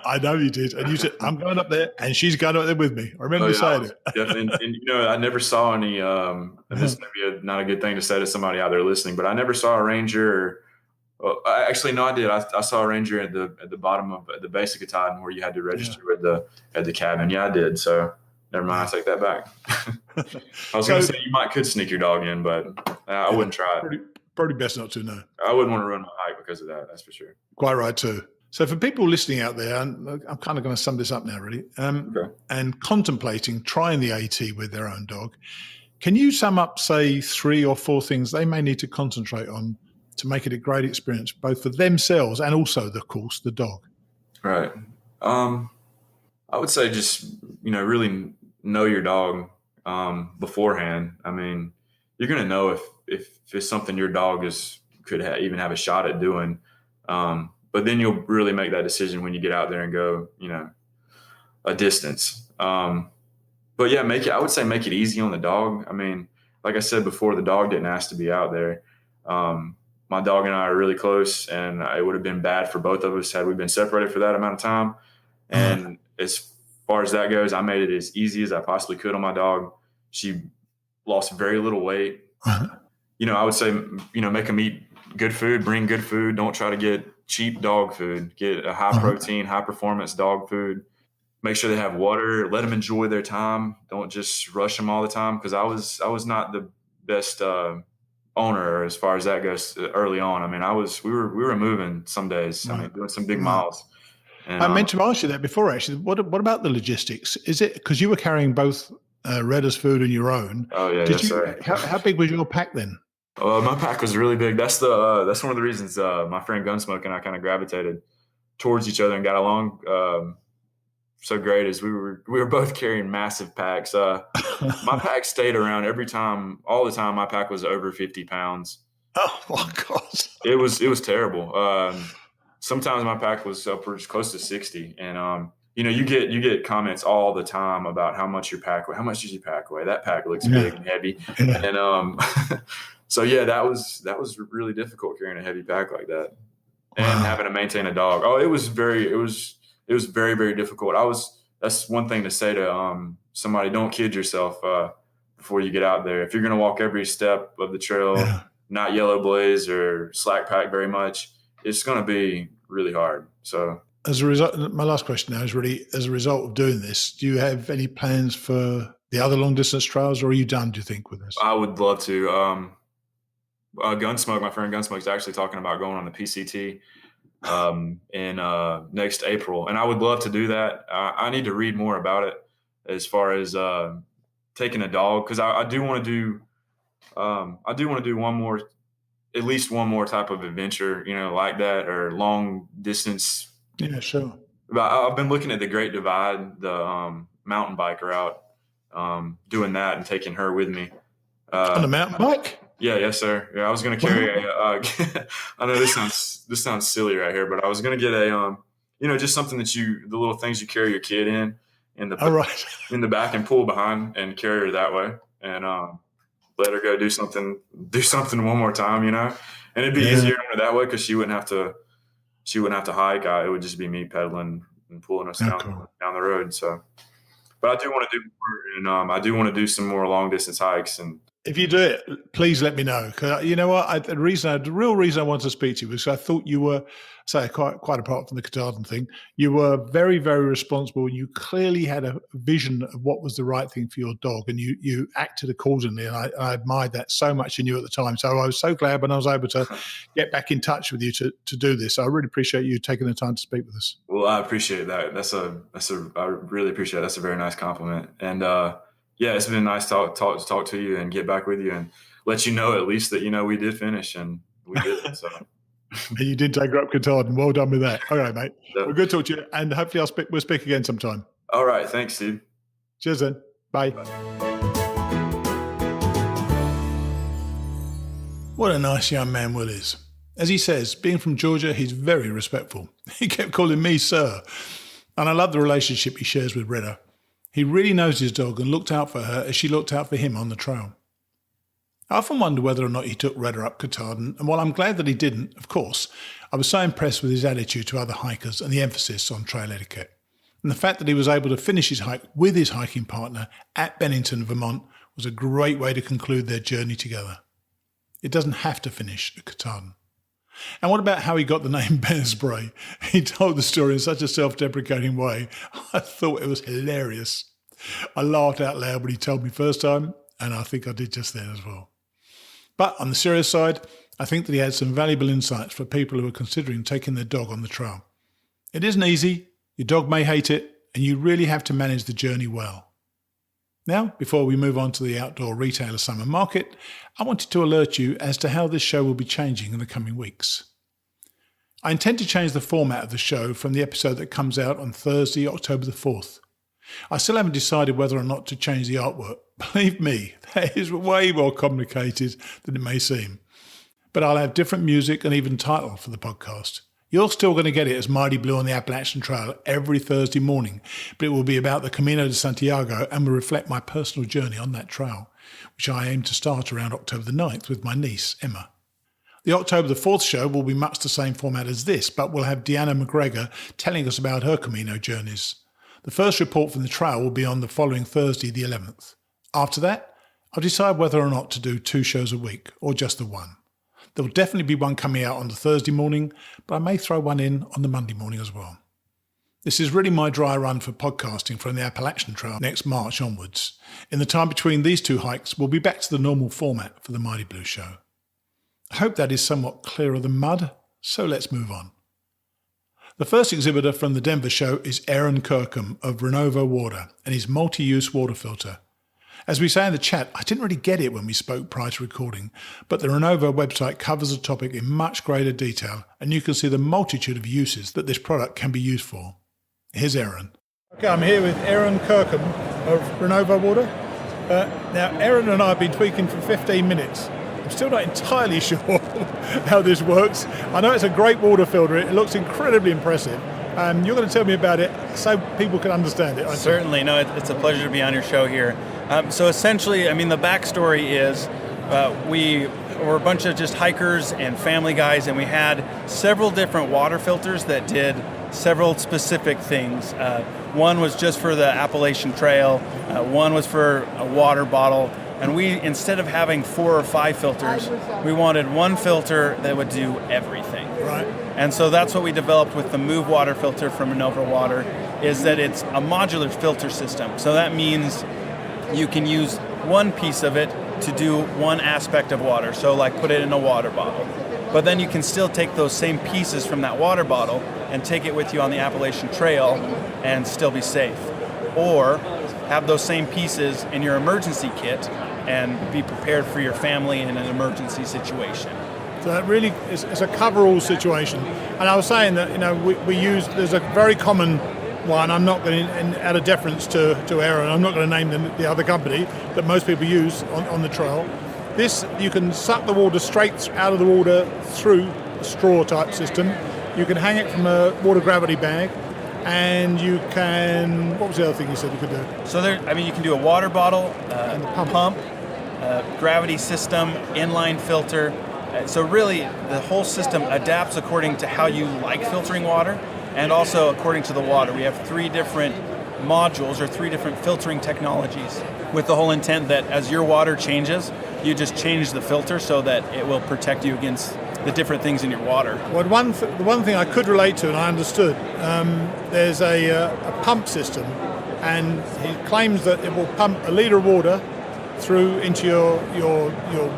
I know you did. And you said, I'm going up there and she's going up there with me. I remember saying it. Definitely. And, you know, I never saw any, and this may be not a good thing to say to somebody out there listening, but I never saw a ranger. Well, actually, no, I did. I saw a ranger at the bottom of the base of Katahdin where you had to register at the cabin. Yeah, I did. So never mind. I take that back. I was going to say you could sneak your dog in, but I wouldn't try it. Probably best not to, no. I wouldn't want to ruin my hike because of that. That's for sure. Quite right too. So for people listening out there, and I'm kind of going to sum this up now, really, and contemplating trying the AT with their own dog, can you sum up, say, 3 or 4 things they may need to concentrate on to make it a great experience, both for themselves and also, of course, the dog? Right. I would say just, really know your dog beforehand. I mean, you're going to know if it's something your dog could even have a shot at doing. But then you'll really make that decision when you get out there and go, a distance. But yeah, I would say make it easy on the dog. I mean, like I said before, the dog didn't ask to be out there. My dog and I are really close, and it would have been bad for both of us had we been separated for that amount of time. And as far as that goes, I made it as easy as I possibly could on my dog. She lost very little weight. I would say, make them eat good food, bring good food. Don't try to get cheap dog food. Get a high protein, high performance dog food. Make sure they have water. Let them enjoy their time. Don't just rush them all the time. Because I was not the best owner as far as that goes early on. I mean, we were moving some days. I mean, doing some big miles. And, I meant to ask you that before, actually. What about the logistics? Is it because you were carrying both Rhetta's food and your own? Oh yeah, yes, sir. How big was your pack then? My pack was really big. That's one of the reasons my friend Gunsmoke and I kind of gravitated towards each other and got along so great. Is we were both carrying massive packs. My pack stayed around all the time. My pack was over 50 pounds. Oh my gosh! It was terrible. Sometimes my pack was upwards close to 60, and you get comments all the time about how much does your pack weigh? That pack looks big and heavy, and so yeah, that was really difficult carrying a heavy pack like that, and having to maintain a dog. Oh, it was very very difficult. That's one thing to say to somebody: don't kid yourself before you get out there. If you're going to walk every step of the trail, not yellow blaze or slack pack very much, it's going to be really hard. So as a result, my last question now is really, as a result of doing this, do you have any plans for the other long distance trails, or are you done, do you think, with this? I would love to. Gunsmoke, my friend Gunsmoke, is actually talking about going on the PCT in next April, and I would love to do that. I need to read more about it as far as taking a dog, because I do want to do at least one more type of adventure, like that, or long distance. Yeah, sure. I've been looking at the Great Divide, the mountain bike route, doing that and taking her with me. On the mountain bike? Yeah, yes, sir. Yeah, I was going to carry I know this sounds silly right here, but I was going to get a, just something that the little things you carry your kid in the back and pull behind and carry her that way, and let her go do something one more time, and it'd be easier that way because she wouldn't have to hike. It would just be me pedaling and pulling us down the road. So, but I do want to do more, and I do want to do some more long distance hikes. And if you do it, please let me know. Because you know what, the real reason I wanted to speak to you was I thought you were, quite apart from the Katahdin thing, you were very, very responsible, and you clearly had a vision of what was the right thing for your dog, and you acted accordingly. And I admired that so much in you at the time. So I was so glad when I was able to get back in touch with you to do this. So I really appreciate you taking the time to speak with us. Well, I appreciate that. I really appreciate it. That's a very nice compliment. And yeah, it's been nice to talk to you and get back with you and let you know at least that, we did finish and we did. So. You did take her up Katahdin. Well done with that. All right, mate. Well, good to talk to you. And hopefully we'll speak again sometime. All right. Thanks, Steve. Cheers then. Bye. What a nice young man Will is. As he says, being from Georgia, he's very respectful. He kept calling me sir. And I love the relationship he shares with Rhetta. He really knows his dog and looked out for her as she looked out for him on the trail. I often wonder whether or not he took Rhetta up Katahdin, and while I'm glad that he didn't, of course, I was so impressed with his attitude to other hikers and the emphasis on trail etiquette. And the fact that he was able to finish his hike with his hiking partner at Bennington, Vermont, was a great way to conclude their journey together. It doesn't have to finish at Katahdin. And what about how he got the name Bear Spray? He told the story in such a self-deprecating way. I thought it was hilarious. I laughed out loud when he told me first time, and I think I did just then as well. But on the serious side, I think that he had some valuable insights for people who are considering taking their dog on the trail. It isn't easy, your dog may hate it, and you really have to manage the journey well. Now, before we move on to the Outdoor Retailer Summer Market, I wanted to alert you as to how this show will be changing in the coming weeks. I intend to change the format of the show from the episode that comes out on Thursday, October the 4th. I still haven't decided whether or not to change the artwork. Believe me, that is way more complicated than it may seem. But I'll have different music and even title for the podcast. You're still going to get it as Mighty Blue on the Appalachian Trail every Thursday morning, but it will be about the Camino de Santiago and will reflect my personal journey on that trail, which I aim to start around October the 9th with my niece, Emma. The October the 4th show will be much the same format as this, but we'll have Deanna McGregor telling us about her Camino journeys. The first report from the trail will be on the following Thursday, the 11th. After that, I'll decide whether or not to do 2 shows a week, or just the one. There will definitely be one coming out on the Thursday morning, but I may throw one in on the Monday morning as well. This is really my dry run for podcasting from the Appalachian Trail next March onwards. In the time between these 2 hikes, we'll be back to the normal format for the Mighty Blue show. I hope that is somewhat clearer than mud, so let's move on. The first exhibitor from the Denver show is Aaron Kirkham of Renovo Water and his multi-use water filter. As we say in the chat, I didn't really get it when we spoke prior to recording, but the Renovo website covers the topic in much greater detail, and you can see the multitude of uses that this product can be used for. Here's Aaron. Okay, I'm here with Aaron Kirkham of Renovo Water. Now, Aaron and I have been tweaking for 15 minutes. I'm still not entirely sure how this works. I know it's a great water filter. It looks incredibly impressive. You're going to tell me about it so people can understand it. Certainly. No, it's a pleasure to be on your show here. So essentially, the backstory is we were a bunch of just hikers and family guys, and we had several different water filters that did several specific things. One was just for the Appalachian Trail. One was for a water bottle. And we, instead of having 4 or 5 filters, we wanted one filter that would do everything. Right. And so that's what we developed with the Move Water filter from Renovo Water, is that it's a modular filter system. So that means you can use one piece of it to do one aspect of water. So like put it in a water bottle. But then you can still take those same pieces from that water bottle and take it with you on the Appalachian Trail and still be safe. Or have those same pieces in your emergency kit and be prepared for your family in an emergency situation. So that really is a cover-all situation. And I was saying that, we use, there's a very common one, I'm not going to, out of deference to Aaron, I'm not going to name the other company that most people use on the trail. This, you can suck the water straight out of the water through a straw type system. You can hang it from a water gravity bag. And you can, what was the other thing you said you could do? So you can do a water bottle, and the pump, gravity system, inline filter. So really, the whole system adapts according to how you like filtering water, and also according to the water. We have 3 different modules or 3 different filtering technologies, with the whole intent that as your water changes, you just change the filter so that it will protect you against the different things in your water. Well, the one thing I could relate to, and I understood, there's a pump system, and he claims that it will pump a litre of water through into your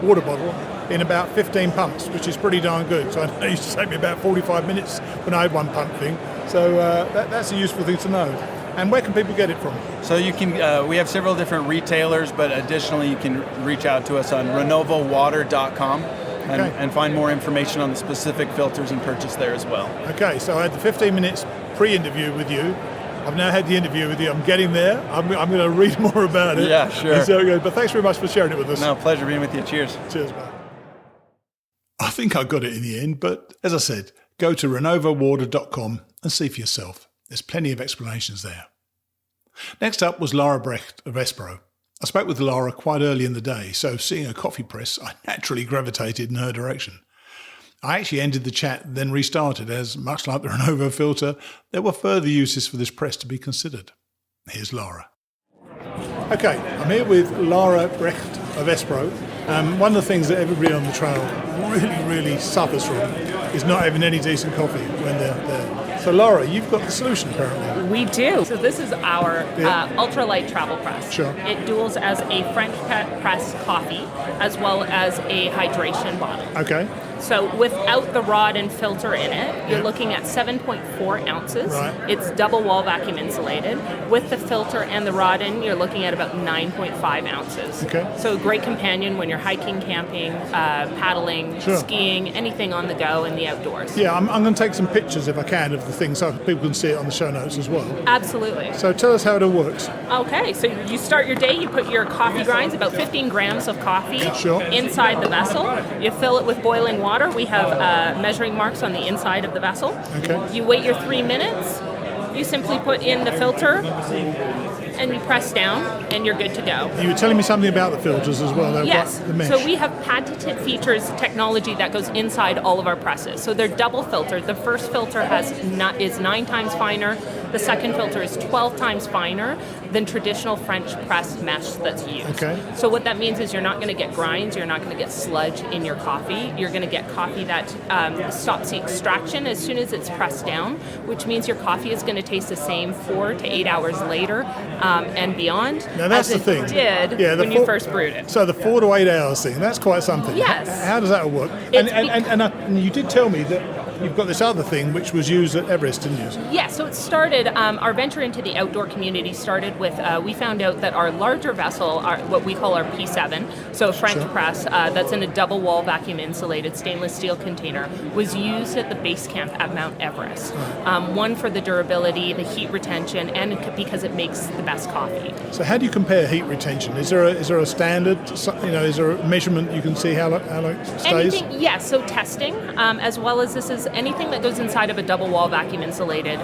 water bottle in about 15 pumps, which is pretty darn good. So I know it used to take me about 45 minutes when I had one pump thing. So that's a useful thing to know. And where can people get it from? So you can. We have several different retailers, but additionally you can reach out to us on renovowater.com. And find more information on the specific filters and purchase there as well. Okay, so I had the 15 minutes pre-interview with you. I've now had the interview with you. I'm getting there. I'm going to read more about it. Yeah, sure. So it goes. But thanks very much for sharing it with us. No, pleasure being with you. Cheers. Cheers, mate. I think I got it in the end, but as I said, go to renovowater.com and see for yourself. There's plenty of explanations there. Next up was Laura Brecht of Espro. I spoke with Laura quite early in the day, so seeing a coffee press, I naturally gravitated in her direction. I actually ended the chat, then restarted, as much like the Renovo filter, there were further uses for this press to be considered. Here's Laura. Okay, I'm here with Laura Brecht of Espro. One of the things that everybody on the trail really suffers from is not having any decent coffee when they're there. So Laura, you've got the solution apparently. We do. So this is our ultralight travel press. Sure. It duals as a French press coffee as well as a hydration bottle. Okay. So without the rod and filter in it, you're looking at 7.4 ounces. Right. It's double wall vacuum insulated. With the filter and the rod in, you're looking at about 9.5 ounces. Okay. So a great companion when you're hiking, camping, paddling, Sure. skiing, anything on the go in the outdoors. Yeah, I'm going to take some pictures if I can of the thing so people can see it on the show notes as well. Absolutely. So tell us how it all works. Okay, so you start your day, you put your coffee grinds, about 15 grams of coffee Sure. inside the vessel. You fill it with boiling water. We have measuring marks on the inside of the vessel. Okay. You wait your 3 minutes. You simply put in the filter and you press down and you're good to go. You were telling me something about the filters as well. Yes, The mesh. so we have patented features, technology that goes inside all of our presses. So they're double filtered. The first filter is 9 times finer. The second filter is 12 times finer than traditional French press mesh that's used. Okay. So what that means is you're not going to get grinds, you're not going to get sludge in your coffee. You're going to get coffee that stops the extraction as soon as it's pressed down, which means your coffee is going to taste the same 4 to 8 hours later and beyond. Now that's as the thing. It did when you first brewed it. So the 4 to 8 hours thing, that's quite something. Yes. How does that work? And you did tell me that you've got this other thing which was used at Everest, didn't you? Yeah, so it started, our venture into the outdoor community started with, we found out that our larger vessel, what we call our P7, so a French press that's in a double wall vacuum insulated stainless steel container, was used at the base camp at Mount Everest. One for the durability, the heat retention, and because it makes the best coffee. So how do you compare heat retention? Is there a standard, is there a measurement you can see how long it stays? Anything, yes, so testing, as well as this is anything that goes inside of a double wall vacuum insulated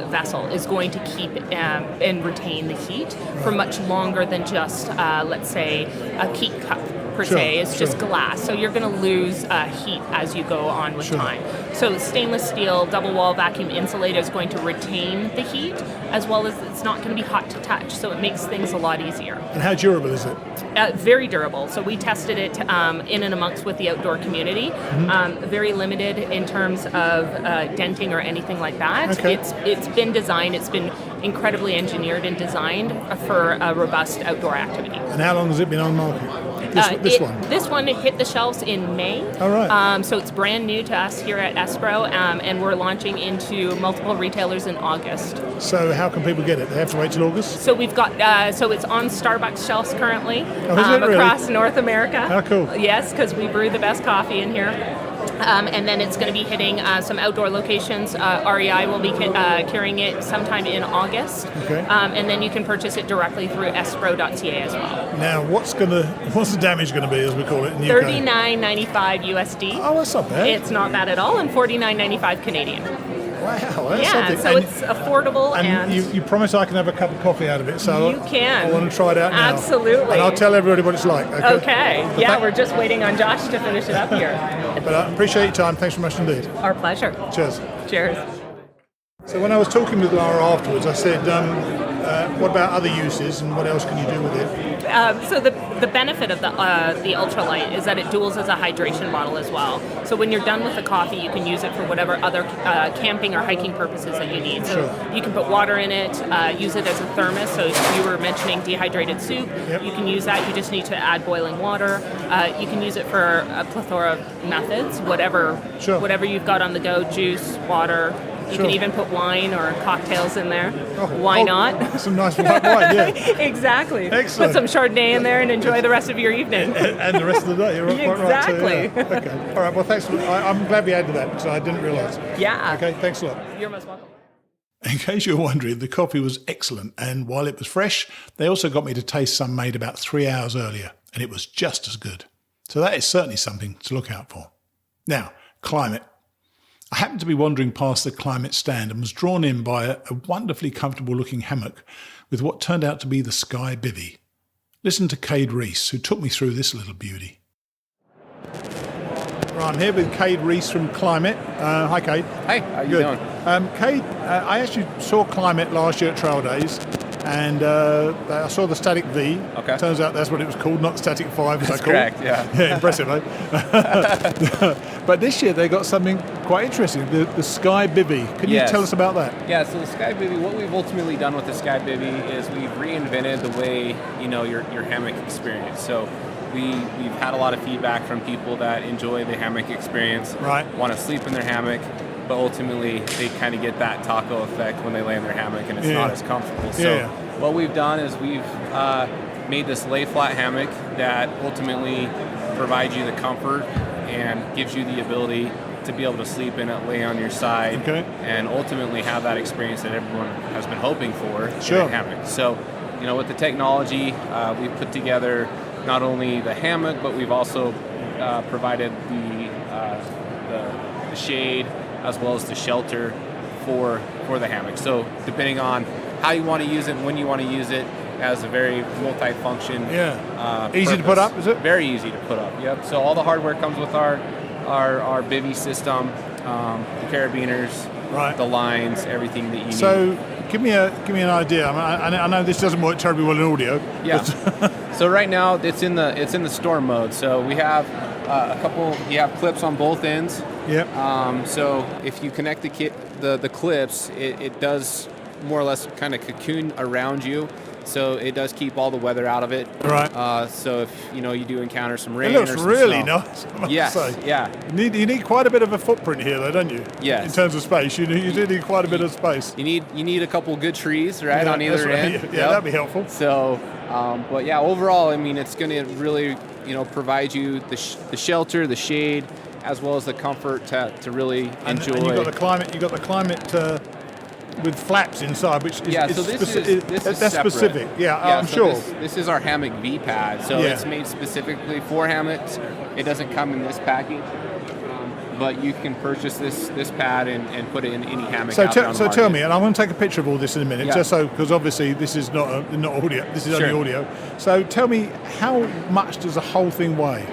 vessel is going to keep and retain the heat for much longer than just, let's say, a keep cup per se. It's just glass. So you're going to lose heat as you go on with time. So stainless steel double wall vacuum insulated is going to retain the heat as well as it's not going to be hot to touch. So it makes things a lot easier. And how durable is it? Very durable. So we tested it in and amongst with the outdoor community. Very limited in terms of denting or anything like that. Okay. It's been designed. It's been incredibly engineered and designed for a robust outdoor activity. And how long has it been on market? This one hit the shelves in May. All right. So it's brand new to us here at Espro, and we're launching into multiple retailers in August. So how can people get it? They have to wait till August? So we've got, so it's on Starbucks shelves currently across North America. How cool. Yes, because we brew the best coffee in here. And then it's going to be hitting some outdoor locations. REI will be carrying it sometime in August. Okay. And then you can purchase it directly through espro.ca as well. Now, what's the damage going to be, as we call it in the UK? $39.95 USD. Oh, that's not bad. It's not bad at all, and $49.95 Canadian. Wow, that's Yeah, something. so it's affordable and you promise I can have a cup of coffee out of it, so you can. I want to try it out now. Absolutely. And I'll tell everybody what it's like. Okay. Yeah, we're just waiting on Josh to finish it up here. But I appreciate your time. Thanks very much indeed. Our pleasure. Cheers. Cheers. So when I was talking with Laura afterwards, I said, what about other uses and what else can you do with it? So the benefit of the ultralight is that it duals as a hydration bottle as well. So when you're done with the coffee, you can use it for whatever other camping or hiking purposes that you need. So you can put water in it, use it as a thermos. So you were mentioning dehydrated soup. Yep. You can use that. You just need to add boiling water. You can use it for a plethora of methods, whatever you've got on the go, juice, water. You can even put wine or cocktails in there. Why not? Some nice white wine, yeah. Exactly. Excellent. Put some Chardonnay in there and enjoy the rest of your evening. And the rest of the day, you're quite right too. Exactly. Yeah. Okay. All right, well, thanks. I'm glad we added that because I didn't realise. Yeah. Okay, thanks a lot. You're most welcome. In case you're wondering, the coffee was excellent, and while it was fresh, they also got me to taste some made about 3 hours earlier, and it was just as good. So that is certainly something to look out for. Now, climate. I happened to be wandering past the Climate stand and was drawn in by a wonderfully comfortable looking hammock with what turned out to be the Sky Bivvy. Listen to Cade Reese, who took me through this little beauty. Right, I'm here with Cade Reese from Climate. Hi, Cade. Hey, how you doing? Cade, I actually saw Climate last year at Trail Days, and I saw the Static V. Okay. Turns out that's what it was called, not Static 5. That's correct, yeah. Yeah, impressive, eh? But this year they got something quite interesting, the Sky Bivvy. Can you tell us about that? Yeah, so the Sky Bivvy, what we've ultimately done with the Sky Bivvy is we've reinvented the way, your hammock experience. So we've had a lot of feedback from people that enjoy the hammock experience, want to sleep in their hammock, but ultimately they kind of get that taco effect when they lay in their hammock and it's not as comfortable. So what we've done is we've made this lay flat hammock that ultimately provides you the comfort and gives you the ability to be able to sleep in it, lay on your side, and ultimately have that experience that everyone has been hoping for in a hammock. So, with the technology, we've put together not only the hammock, but we've also provided the shade as well as the shelter for the hammock. So depending on how you want to use it and when you want to use it, has a very multi-function easy to put up, is it? Very easy to put up, yep. So all the hardware comes with our bivvy system, the carabiners, the lines, everything that you need. So give me an idea. I know this doesn't work terribly well in audio. Yeah. So right now it's in the storm mode. So we have you have clips on both ends. Yep. So if you connect the clips, it does more or less kind of cocoon around you. So it does keep all the weather out of it. Right. So if you do encounter some rain, it looks or some really snow, nice. I must yes, say. yeah. You need quite a bit of a footprint here, though, don't you? Yes. In terms of space, you do need quite a bit of space. You need a couple good trees, right, on either end. Yeah, that'd be helpful. So, but yeah, overall, I mean, it's going to really provide you the shelter, the shade, as well as the comfort to really enjoy. And you got the climate. With flaps inside, which is so this is that's separate. Specific. Yeah, I'm so sure. This is our hammock V pad, so it's made specifically for hammocks. It doesn't come in this package, but you can purchase this pad and put it in any hammock. So tell me, and I'm going to take a picture of all this in a minute, just so, because obviously this is not audio. This is only audio. So tell me, how much does the whole thing weigh?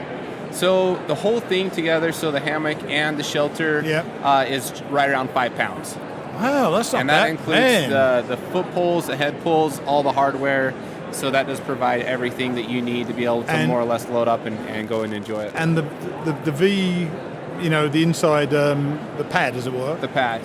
So the whole thing together, so the hammock and the shelter, is right around 5 pounds. Wow, that's not bad. And that includes the foot poles, the head poles, all the hardware. So that does provide everything that you need to be able to more or less load up and go and enjoy it. And the V, the inside, the pad, as it were. The pad,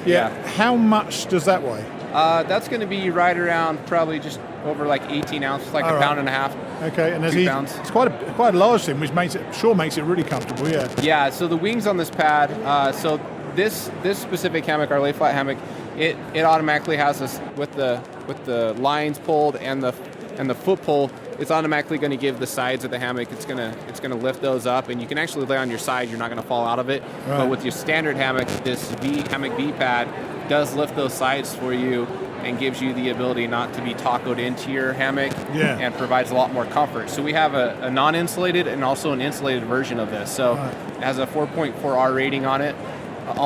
How much does that weigh? That's going to be right around probably just over like 18 ounces, like a pound and a half. Okay, and 2 pounds. It's quite a large thing, which makes it really comfortable. Yeah. Yeah. So the wings on this pad. So this specific hammock, our lay flat hammock, it automatically has this with the lines pulled and the foot pole. It's automatically going to give the sides of the hammock. It's gonna lift those up, and you can actually lay on your side. You're not going to fall out of it. Right. But with your standard hammock, this hammock V pad does lift those sides for you and gives you the ability not to be tacoed into your hammock and provides a lot more comfort. So we have a non-insulated and also an insulated version of this. So it has a 4.4 R rating on it.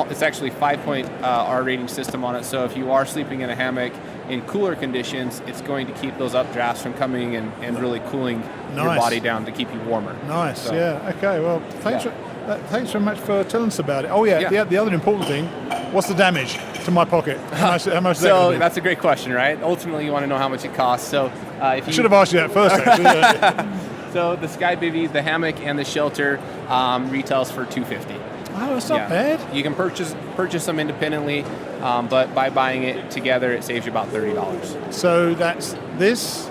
It's actually 5-point R rating system on it. So if you are sleeping in a hammock in cooler conditions, it's going to keep those updrafts from coming and really cooling your body down to keep you warmer. Nice. So, okay. Well, thanks very much for telling us about it. Oh the other important thing, what's the damage to my pocket? How much is that that's a great question, right? Ultimately, you want to know how much it costs. So if you should have asked you that first. Actually. So the Sky Bivvy, the hammock and the shelter retails for $250. Oh, that's not bad. You can purchase them independently, but by buying it together, it saves you about $30. So that's this.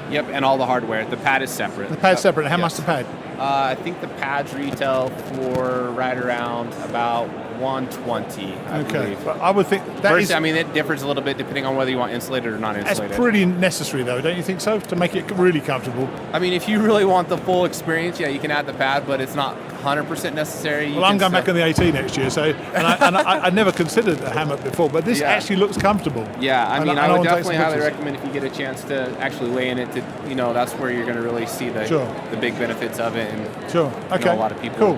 Yep, and all the hardware. The pad is separate. The pad's separate. How much the pad? I think the pads retail for right around about $120. I believe. But I would think it differs a little bit depending on whether you want insulated or non-insulated. That's pretty necessary, though, don't you think so, to make it really comfortable? I mean, if you really want the full experience, you can add the pad, but it's not 100% necessary. Well, I'm going back on the AT next year, so I never considered a hammock before, but this actually looks comfortable. Yeah, I mean, I would definitely highly recommend if you get a chance to actually lay in it. That's where you're going to really see the big benefits of it. And, okay. a lot of people. Cool.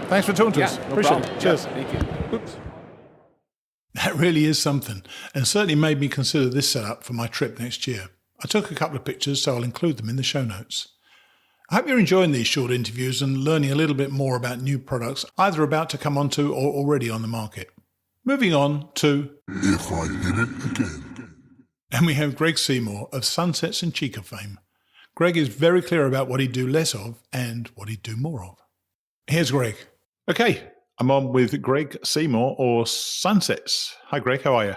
Thanks for talking to us. No Appreciate problem. it. Cheers. Thank you. Oops. That really is something, and certainly made me consider this setup for my trip next year. I took a couple of pictures, so I'll include them in the show notes. I hope you're enjoying these short interviews and learning a little bit more about new products either about to come onto or already on the market. Moving on to If I Hit It Again. And we have Greg Seymour of Sunsets and Chica fame. Greg is very clear about what he'd do less of and what he'd do more of. Here's Greg. Okay, I'm on with Greg Seymour or Sunsets. Hi Greg, how are you?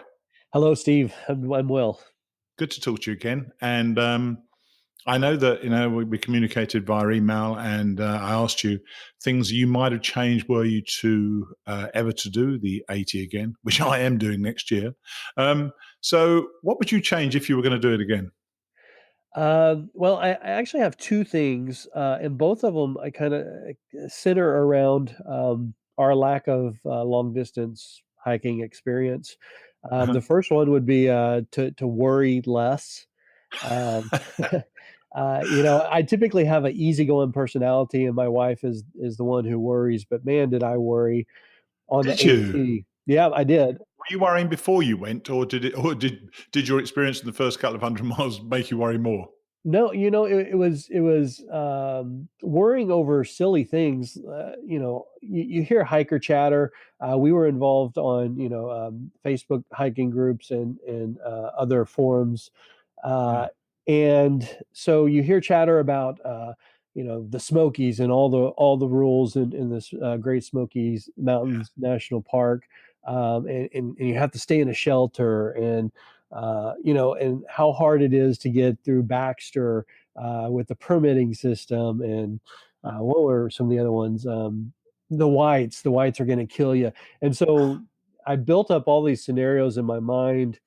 Hello, Steve. I'm Will. Good to talk to you again. And I know that we communicated via email, and I asked you things you might have changed were you to ever to do the 80 again, which I am doing next year. So what would you change if you were going to do it again? Well, I actually have two things, and both of them I kind of center around our lack of long distance hiking experience. The first one would be to worry less. Um, I typically have an easygoing personality, and my wife is the one who worries. But man, did I worry on the Did you? AT. Yeah, I did. Were you worrying before you went, or did your experience in the first couple of 100 miles make you worry more? No, it was worrying over silly things. You hear hiker chatter. We were involved on Facebook hiking groups and other forums, and so you hear chatter about the Smokies and all the rules in this Great Smokies Mountains National Park, and you have to stay in a shelter and and how hard it is to get through Baxter with the permitting system, and what were some of the other ones? The whites are going to kill you, and so I built up all these scenarios in my mind,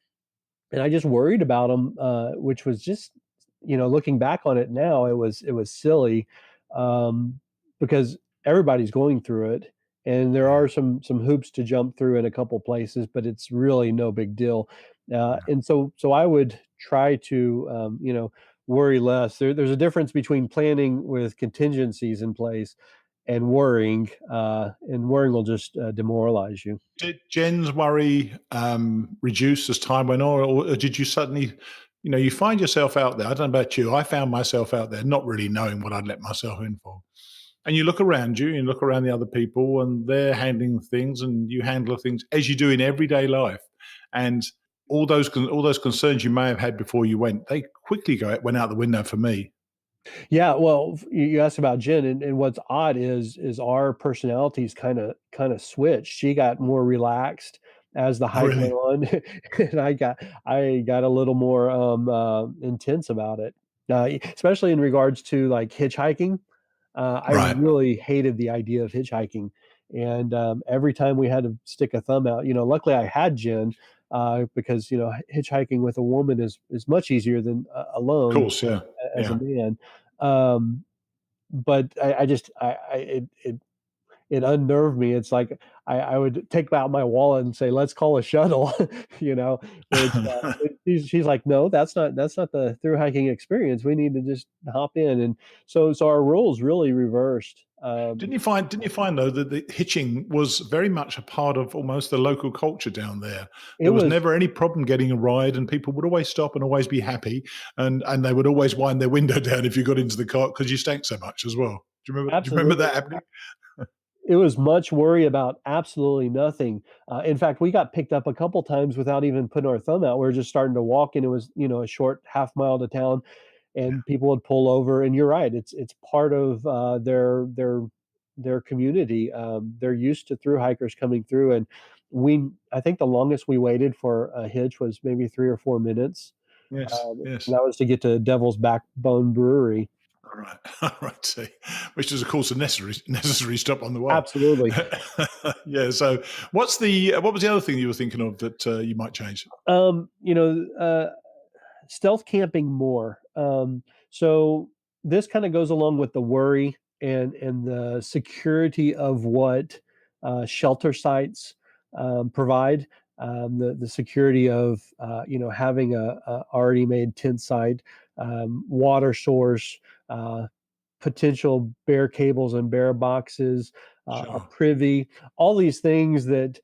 and I just worried about them, which was just, looking back on it now, it was silly, because everybody's going through it, and there are some hoops to jump through in a couple places, but it's really no big deal. And so I would try to, worry less. There's a difference between planning with contingencies in place and worrying will just demoralize you. Did Jen's worry reduce as time went on, or did you suddenly, you find yourself out there? I don't know about you. I found myself out there not really knowing what I'd let myself in for. And you look around you, and look around the other people, and they're handling things, and you handle things as you do in everyday life. And all those concerns you may have had before you went, they quickly went out the window for me. Yeah, well, you asked about Jen, and what's odd is our personalities kind of switched. She got more relaxed as the hike went Really? on, and I got a little more intense about it, especially in regards to like hitchhiking. I Right. really hated the idea of hitchhiking, and every time we had to stick a thumb out, luckily I had Jen, because hitchhiking with a woman is much easier than Of alone course, yeah. as a Yeah. man. Um, but I just it unnerved me. It's like I would take out my wallet and say, "Let's call a shuttle," Which she's like, "No, that's not the through hiking experience. We need to just hop in." And so our rules really reversed. Didn't you find though that the hitching was very much a part of almost the local culture down there? It There was was never any problem getting a ride, and people would always stop and always be happy, and they would always wind their window down if you got into the car because you stank so much as well. Do you remember absolutely. that happening? It was much worry about absolutely nothing. In fact, we got picked up a couple times without even putting our thumb out. We were just starting to walk, and it was, a short half mile to town, and people would pull over. And you're right; it's part of their community. They're used to through hikers coming through, and I think the longest we waited for a hitch was maybe 3 or 4 minutes, Yes, yes. and that was to get to Devil's Backbone Brewery. All right, all right. See, which is of course a necessary stop on the way. Absolutely. Yeah. So, what was the other thing you were thinking of that you might change? Um, you know, uh, Stealth camping more. So this kind of goes along with the worry and the security of what shelter sites provide. The security of having a already made tent site, water source, potential bear cables and bear boxes, a Sure. privy, all these things that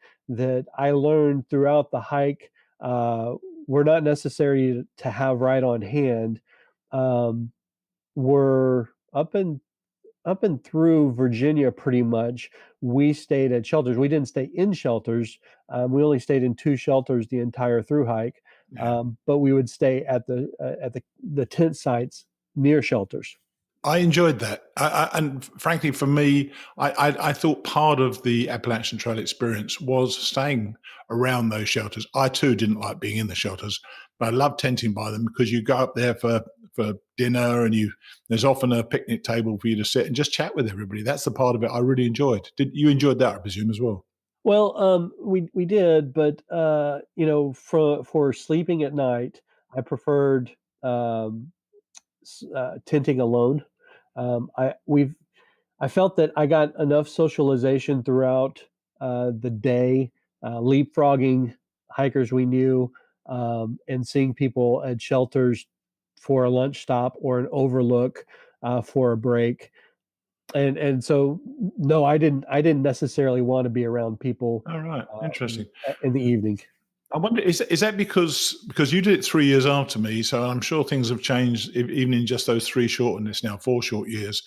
I learned throughout the hike were not necessary to have right on hand. Were up and through Virginia pretty much. We stayed at shelters. We didn't stay in shelters. We only stayed in 2 shelters the entire through hike. Yeah. But we would stay at the tent sites near shelters. I enjoyed that. And frankly, for me, I thought part of the Appalachian Trail experience was staying around those shelters. I too didn't like being in the shelters, but I loved tenting by them because you go up there for dinner and there's often a picnic table for you to sit and just chat with everybody. That's the part of it I really enjoyed. Did you enjoyed that, I presume, as well? Well, we did, but for sleeping at night, I preferred tenting alone. I felt that I got enough socialization throughout the day, leapfrogging hikers we knew, and seeing people at shelters for a lunch stop or an overlook for a break. And so no, I didn't necessarily want to be around people All right, interesting. in the evening. I wonder, is that because you did it 3 years after me, so I'm sure things have changed even in just those 3 short, and it's now 4 short years.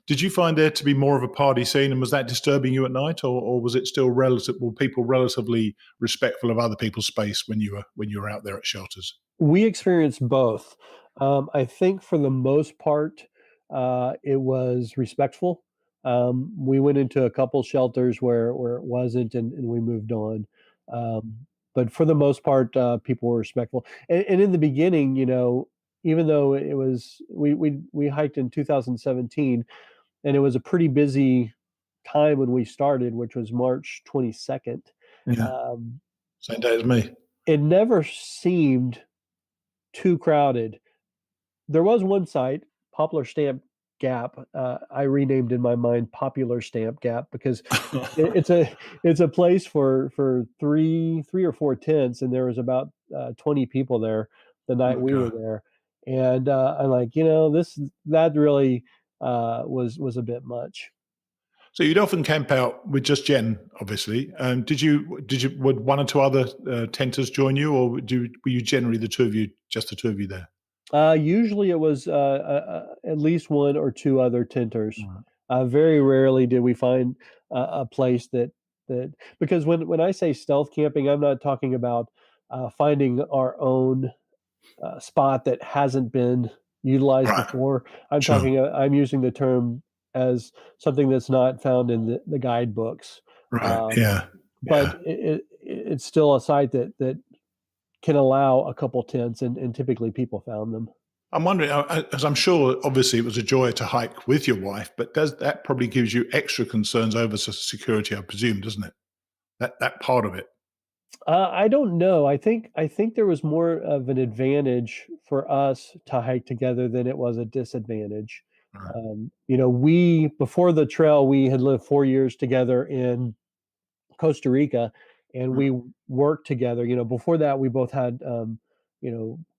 Did you find there to be more of a party scene, and was that disturbing you at night, or was it still were people relatively respectful of other people's space when you were out there at shelters? We experienced both. I think for the most part, it was respectful. We went into a couple shelters where it wasn't, and we moved on. But for the most part, people were respectful. And in the beginning, even though it was, we hiked in 2017, and it was a pretty busy time when we started, which was March 22nd. Yeah, same day as me. It never seemed too crowded. There was one site, Poplar Stamp Gap. I renamed in my mind Popular Stamp Gap because it's a place for 3 or 4 tents, and there was about 20 people there the night we were there. And I'm like, that really was a bit much. So you'd often camp out with just Jen, obviously. Would 1 or 2 other tenters join you, or were you generally the 2 of you, just the 2 of you there? Usually it was at least 1 or 2 other tenters. Very rarely did we find a place that because when I say stealth camping, I'm not talking about finding our own spot that hasn't been utilized before. I'm using the term as something that's not found in the guidebooks. Right. Yeah. But it's still a site that can allow a couple tents, and typically people found them. I'm wondering, as I'm sure, obviously, it was a joy to hike with your wife, but that probably gives you extra concerns over security, I presume, doesn't it? That part of it. I don't know. I think there was more of an advantage for us to hike together than it was a disadvantage. Right. Before the trail, we had lived 4 years together in Costa Rica, and we worked together. Before that, we both had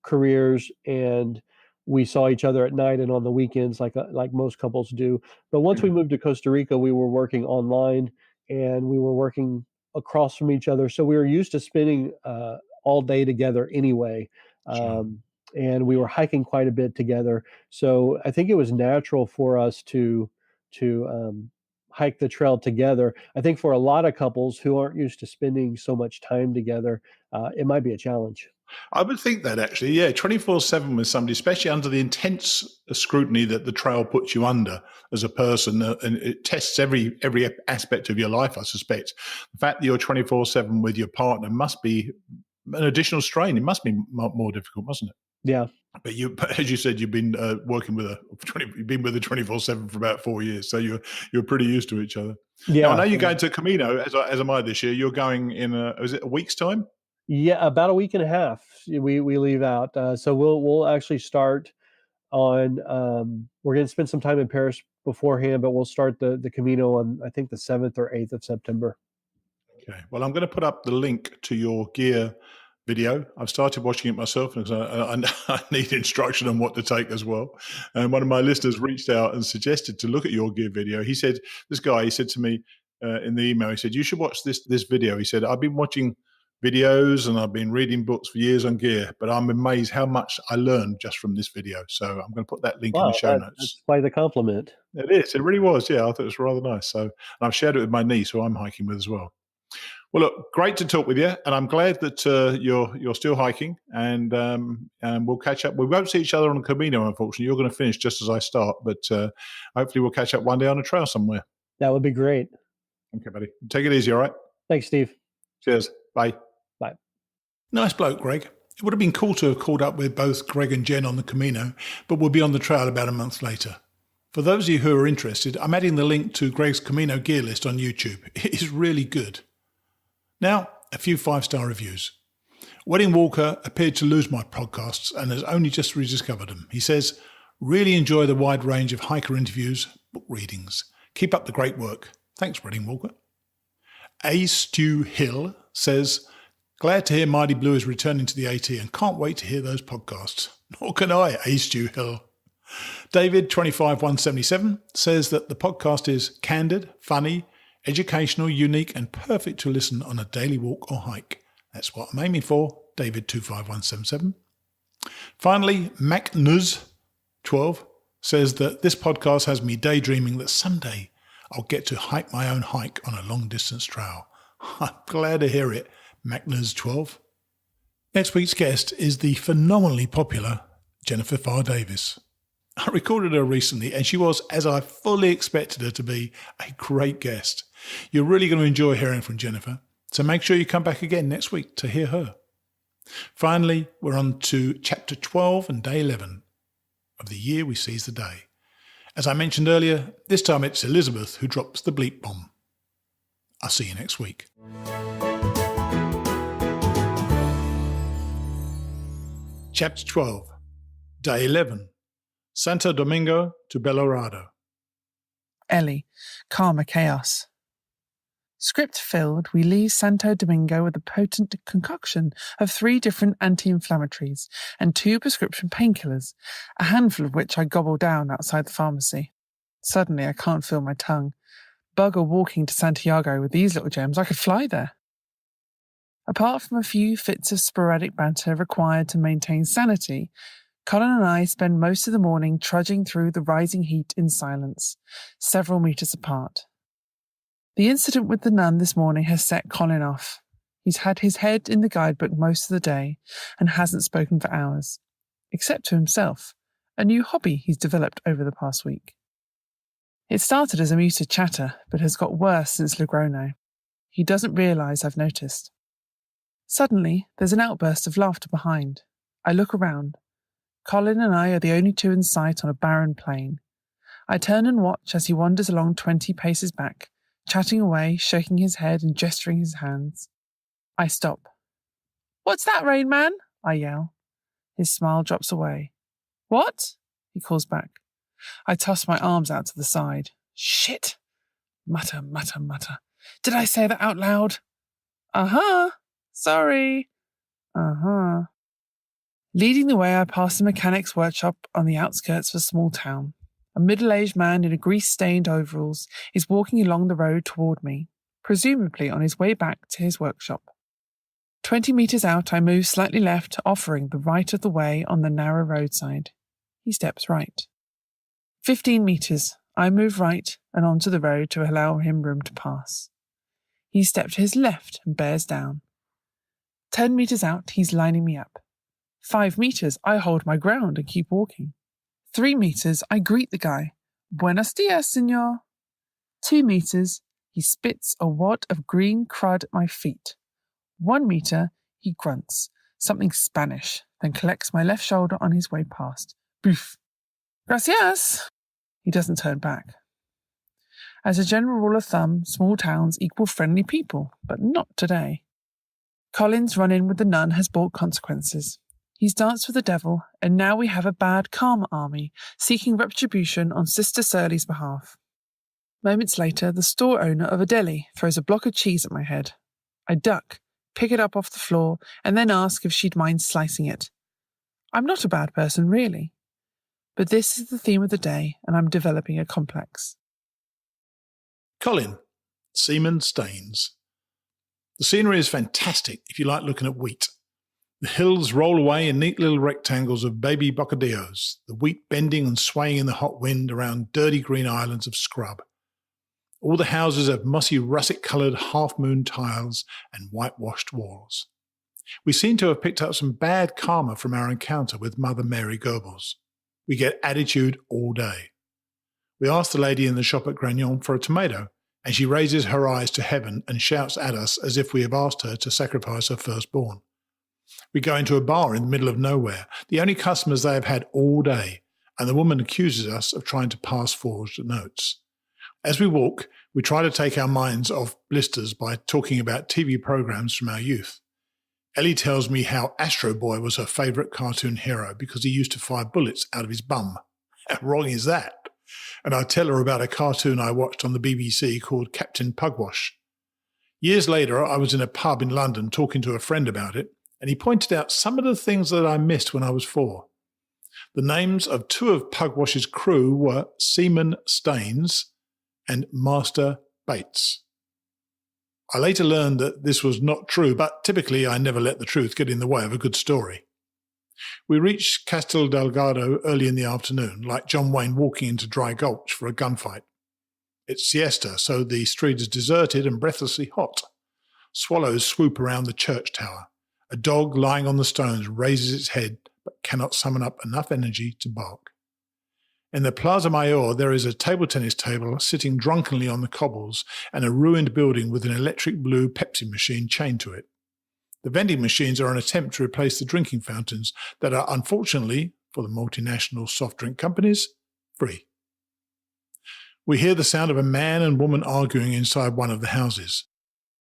careers, and we saw each other at night and on the weekends, like most couples do. But once we moved to Costa Rica, we were working online, and we were working across from each other, so we were used to spending all day together anyway. Sure. And we were hiking quite a bit together, so I think it was natural for us to hike the trail together. I think for a lot of couples who aren't used to spending so much time together, it might be a challenge. I would think that actually, yeah, 24/7 with somebody, especially under the intense scrutiny that the trail puts you under as a person, and it tests every aspect of your life, I suspect. The fact that you're 24/7 with your partner must be an additional strain. It must be more difficult, mustn't it? Yeah. But as you said, you've been working with you've been with her 24/7 for about 4 years, so you're pretty used to each other. Yeah. Now, I know you're going to Camino, as am I this year. You're going in is it a week's time? Yeah, about a week and a half. We leave out, so we'll actually start on. We're going to spend some time in Paris beforehand, but we'll start the Camino on, I think, the 7th or 8th of September. Okay. Well, I'm going to put up the link to your gear video. I've started watching it myself because I need instruction on what to take as well. And one of my listeners reached out and suggested to look at your gear video. He said to me in the email, he said, you should watch this video. He said, I've been watching videos and I've been reading books for years on gear, but I'm amazed how much I learned just from this video. So I'm going to put that link in the show notes. That's quite the compliment. It is. It really was. Yeah, I thought it was rather nice. So and I've shared it with my niece, who I'm hiking with as well. Well, look, great to talk with you, and I'm glad that you're still hiking, and we'll catch up. We won't see each other on the Camino, unfortunately. You're going to finish just as I start, but hopefully we'll catch up one day on a trail somewhere. That would be great. Okay, buddy. Take it easy, all right? Thanks, Steve. Cheers. Bye. Bye. Nice bloke, Greg. It would have been cool to have caught up with both Greg and Jen on the Camino, but we'll be on the trail about a month later. For those of you who are interested, I'm adding the link to Greg's Camino gear list on YouTube. It is really good. Now, a few 5-star reviews. Wedding Walker appeared to lose my podcasts and has only just rediscovered them. He says, really enjoy the wide range of hiker interviews, book readings. Keep up the great work. Thanks, Wedding Walker. A. Stu Hill says, glad to hear Mighty Blue is returning to the AT and can't wait to hear those podcasts. Nor can I, A. Stu Hill. David 25177 says that the podcast is candid, funny, educational, unique, and perfect to listen on a daily walk or hike. That's what I'm aiming for, David 25177. Finally, MacNuz12 says that this podcast has me daydreaming that someday I'll get to hike my own hike on a long-distance trail. I'm glad to hear it, MacNuz12. Next week's guest is the phenomenally popular Jennifer Farr Davis. I recorded her recently, and she was, as I fully expected her to be, a great guest. You're really going to enjoy hearing from Jennifer, so make sure you come back again next week to hear her. Finally, we're on to Chapter 12 and Day 11 of the year we seize the day. As I mentioned earlier, this time it's Elizabeth who drops the bleep bomb. I'll see you next week. Chapter 12, Day 11, Santo Domingo to Belorado. Ellie, calmer chaos. Script filled, we leave Santo Domingo with a potent concoction of 3 different anti-inflammatories and 2 prescription painkillers, a handful of which I gobble down outside the pharmacy. Suddenly I can't feel my tongue. Bugger walking to Santiago with these little gems, I could fly there. Apart from a few fits of sporadic banter required to maintain sanity, Colin and I spend most of the morning trudging through the rising heat in silence, several metres apart. The incident with the nun this morning has set Colin off. He's had his head in the guidebook most of the day and hasn't spoken for hours, except to himself, a new hobby he's developed over the past week. It started as a muted chatter, but has got worse since Logrono. He doesn't realise I've noticed. Suddenly, there's an outburst of laughter behind. I look around. Colin and I are the only 2 in sight on a barren plain. I turn and watch as he wanders along 20 paces back, chatting away, shaking his head and gesturing his hands. I stop. "What's that, Rain Man?" I yell. His smile drops away. "What?" he calls back. I toss my arms out to the side. "Shit!" Mutter, mutter, mutter. "Did I say that out loud?" "Uh-huh. Sorry." "Uh-huh." Leading the way, I pass the mechanic's workshop on the outskirts of a small town. A middle-aged man in a grease-stained overalls is walking along the road toward me, presumably on his way back to his workshop. 20 metres out, I move slightly left, offering the right of the way on the narrow roadside. He steps right. 15 metres, I move right and onto the road to allow him room to pass. He steps to his left and bears down. 10 metres out, he's lining me up. 5 metres, I hold my ground and keep walking. 3 metres, I greet the guy. "Buenos dias, senor." 2 metres, he spits a wad of green crud at my feet. 1 metre, he grunts, something Spanish, then collects my left shoulder on his way past. Boof. "Gracias." He doesn't turn back. As a general rule of thumb, small towns equal friendly people, but not today. Colin's run-in with the nun has brought consequences. He's danced with the devil, and now we have a bad karma army seeking retribution on Sister Surly's behalf. Moments later, the store owner of a deli throws a block of cheese at my head. I duck, pick it up off the floor, and then ask if she'd mind slicing it. I'm not a bad person, really. But this is the theme of the day, and I'm developing a complex. Colin, Seaman Stains. The scenery is fantastic if you like looking at wheat. The hills roll away in neat little rectangles of baby bocadillos, the wheat bending and swaying in the hot wind around dirty green islands of scrub. All the houses have mossy russet-coloured half-moon tiles and whitewashed walls. We seem to have picked up some bad karma from our encounter with Mother Mary Goebbels. We get attitude all day. We ask the lady in the shop at Gragnon for a tomato, and she raises her eyes to heaven and shouts at us as if we have asked her to sacrifice her firstborn. We go into a bar in the middle of nowhere, the only customers they have had all day, and the woman accuses us of trying to pass forged notes. As we walk, we try to take our minds off blisters by talking about TV programs from our youth. Ellie tells me how Astro Boy was her favourite cartoon hero because he used to fire bullets out of his bum. How wrong is that? And I tell her about a cartoon I watched on the BBC called Captain Pugwash. Years later, I was in a pub in London talking to a friend about it, and he pointed out some of the things that I missed when I was 4. The names of 2 of Pugwash's crew were Seaman Stains and Master Bates. I later learned that this was not true, but typically I never let the truth get in the way of a good story. We reached Castel Delgado early in the afternoon, like John Wayne walking into Dry Gulch for a gunfight. It's siesta, so the street is deserted and breathlessly hot. Swallows swoop around the church tower. A dog lying on the stones raises its head but cannot summon up enough energy to bark. In the Plaza Mayor, there is a table tennis table sitting drunkenly on the cobbles and a ruined building with an electric blue Pepsi machine chained to it. The vending machines are an attempt to replace the drinking fountains that are, unfortunately, for the multinational soft drink companies, free. We hear the sound of a man and woman arguing inside one of the houses.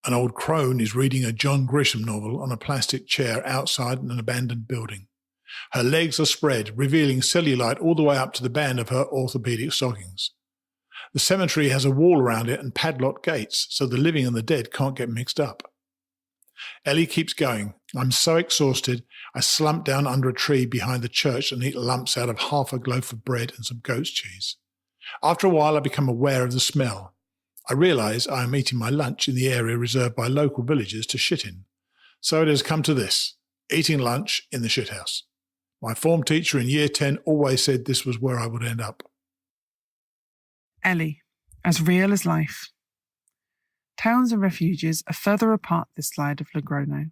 An old crone is reading a John Grisham novel on a plastic chair outside an abandoned building. Her legs are spread, revealing cellulite all the way up to the band of her orthopedic stockings. The cemetery has a wall around it and padlocked gates, so the living and the dead can't get mixed up. Ellie keeps going. I'm so exhausted, I slump down under a tree behind the church and eat lumps out of half a loaf of bread and some goat's cheese. After a while, I become aware of the smell. I realise I am eating my lunch in the area reserved by local villagers to shit in. So it has come to this, eating lunch in the shithouse. My form teacher in Year 10 always said this was where I would end up. Ellie, as real as life. Towns and refuges are further apart this side of Logroño.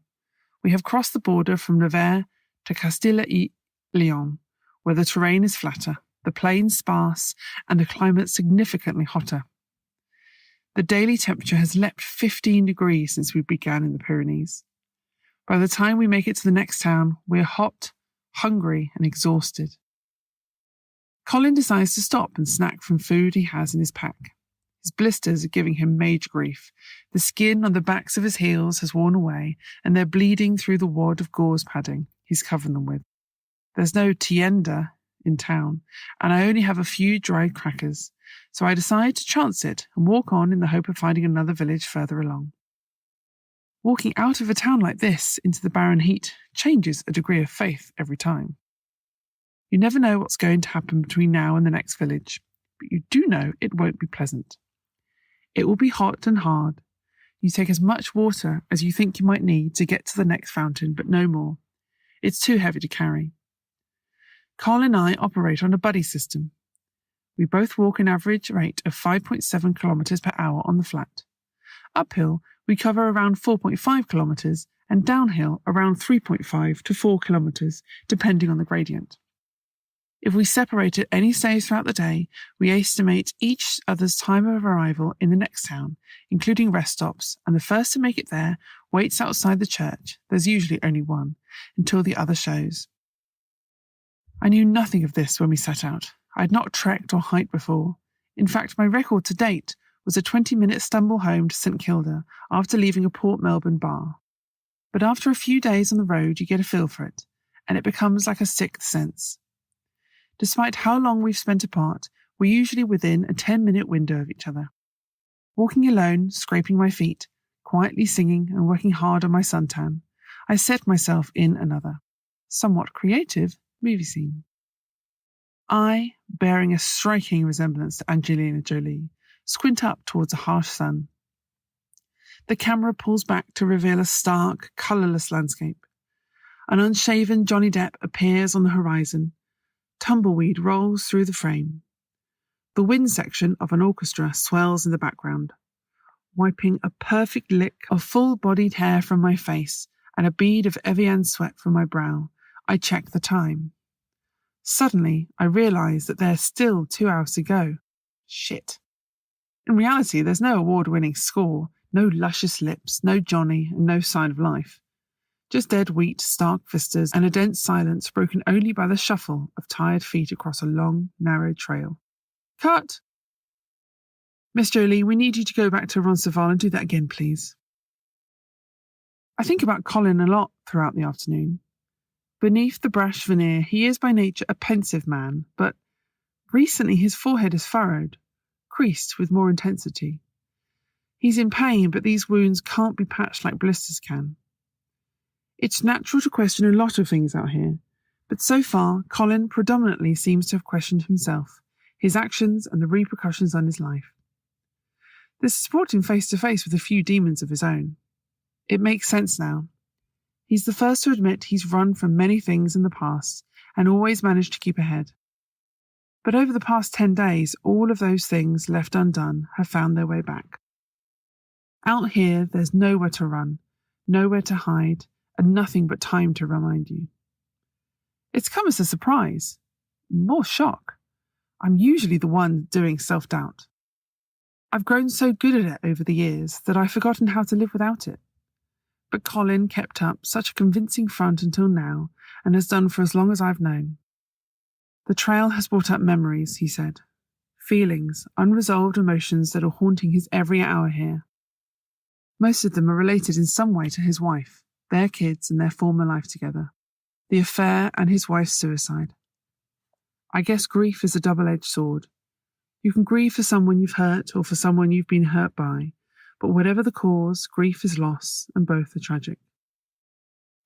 We have crossed the border from Nevers to Castilla y León, where the terrain is flatter, the plains sparse, and the climate significantly hotter. The daily temperature has leapt 15 degrees since we began in the Pyrenees. By the time we make it to the next town, we're hot, hungry, and exhausted. Colin decides to stop and snack from food he has in his pack. His blisters are giving him major grief. The skin on the backs of his heels has worn away, and they're bleeding through the wad of gauze padding he's covered them with. There's no tienda in town, and I only have a few dried crackers, so I decide to chance it and walk on in the hope of finding another village further along. Walking out of a town like this into the barren heat changes a degree of faith every time. You never know what's going to happen between now and the next village, but you do know it won't be pleasant. It will be hot and hard. You take as much water as you think you might need to get to the next fountain, but no more. It's too heavy to carry. Carl and I operate on a buddy system. We both walk an average rate of 5.7 kilometres per hour on the flat. Uphill, we cover around 4.5 kilometres, and downhill around 3.5 to 4 kilometres, depending on the gradient. If we separate at any stage throughout the day, we estimate each other's time of arrival in the next town, including rest stops, and the first to make it there waits outside the church, there's usually only one, until the other shows. I knew nothing of this when we set out. I had not trekked or hiked before. In fact, my record to date was a 20-minute stumble home to St Kilda after leaving a Port Melbourne bar. But after a few days on the road, you get a feel for it, and it becomes like a sixth sense. Despite how long we've spent apart, we're usually within a 10-minute window of each other. Walking alone, scraping my feet, quietly singing and working hard on my suntan, I set myself in another, somewhat creative, movie scene. I, bearing a striking resemblance to Angelina Jolie, squint up towards a harsh sun. The camera pulls back to reveal a stark, colourless landscape. An unshaven Johnny Depp appears on the horizon. Tumbleweed rolls through the frame. The wind section of an orchestra swells in the background. Wiping a perfect lick of full-bodied hair from my face and a bead of Evian sweat from my brow, I check the time. Suddenly, I realise that there's still 2 hours to go. Shit. In reality, there's no award-winning score, no luscious lips, no Johnny, and no sign of life. Just dead wheat, stark vistas, and a dense silence broken only by the shuffle of tired feet across a long, narrow trail. Cut! Miss Jolie, we need you to go back to Roncesvalles and do that again, please. I think about Colin a lot throughout the afternoon. Beneath the brash veneer, he is by nature a pensive man, but recently his forehead is furrowed, creased with more intensity. He's in pain, but these wounds can't be patched like blisters can. It's natural to question a lot of things out here, but so far, Colin predominantly seems to have questioned himself, his actions and the repercussions on his life. This has brought him face to face with a few demons of his own. It makes sense now. He's the first to admit he's run from many things in the past and always managed to keep ahead. But over the past 10 days, all of those things left undone have found their way back. Out here, there's nowhere to run, nowhere to hide, and nothing but time to remind you. It's come as a surprise, more shock. I'm usually the one doing self-doubt. I've grown so good at it over the years that I've forgotten how to live without it. But Colin kept up such a convincing front until now, and has done for as long as I've known. The trail has brought up memories, he said. Feelings, unresolved emotions that are haunting his every hour here. Most of them are related in some way to his wife, their kids and their former life together, the affair and his wife's suicide. I guess grief is a double-edged sword. You can grieve for someone you've hurt or for someone you've been hurt by, but whatever the cause, grief is loss, and both are tragic.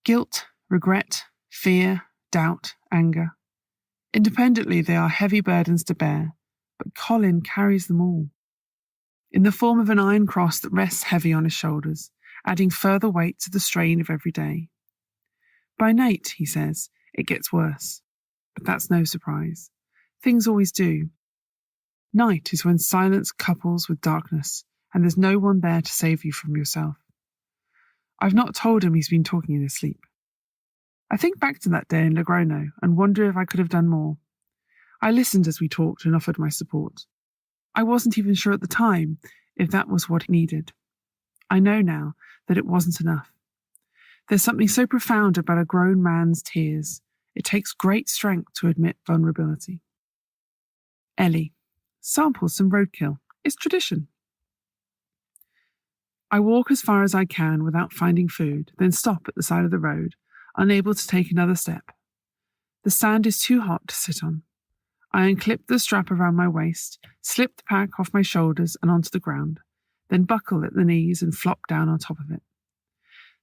Guilt, regret, fear, doubt, anger. Independently, they are heavy burdens to bear, but Colin carries them all. In the form of an iron cross that rests heavy on his shoulders, adding further weight to the strain of every day. By night, he says, it gets worse. But that's no surprise. Things always do. Night is when silence couples with darkness, and there's no one there to save you from yourself. I've not told him he's been talking in his sleep. I think back to that day in Logrono and wonder if I could have done more. I listened as we talked and offered my support. I wasn't even sure at the time if that was what he needed. I know now that it wasn't enough. There's something so profound about a grown man's tears. It takes great strength to admit vulnerability. Ellie. Samples some roadkill. It's tradition. I walk as far as I can without finding food, then stop at the side of the road, unable to take another step. The sand is too hot to sit on. I unclip the strap around my waist, slip the pack off my shoulders and onto the ground, then buckle at the knees and flop down on top of it.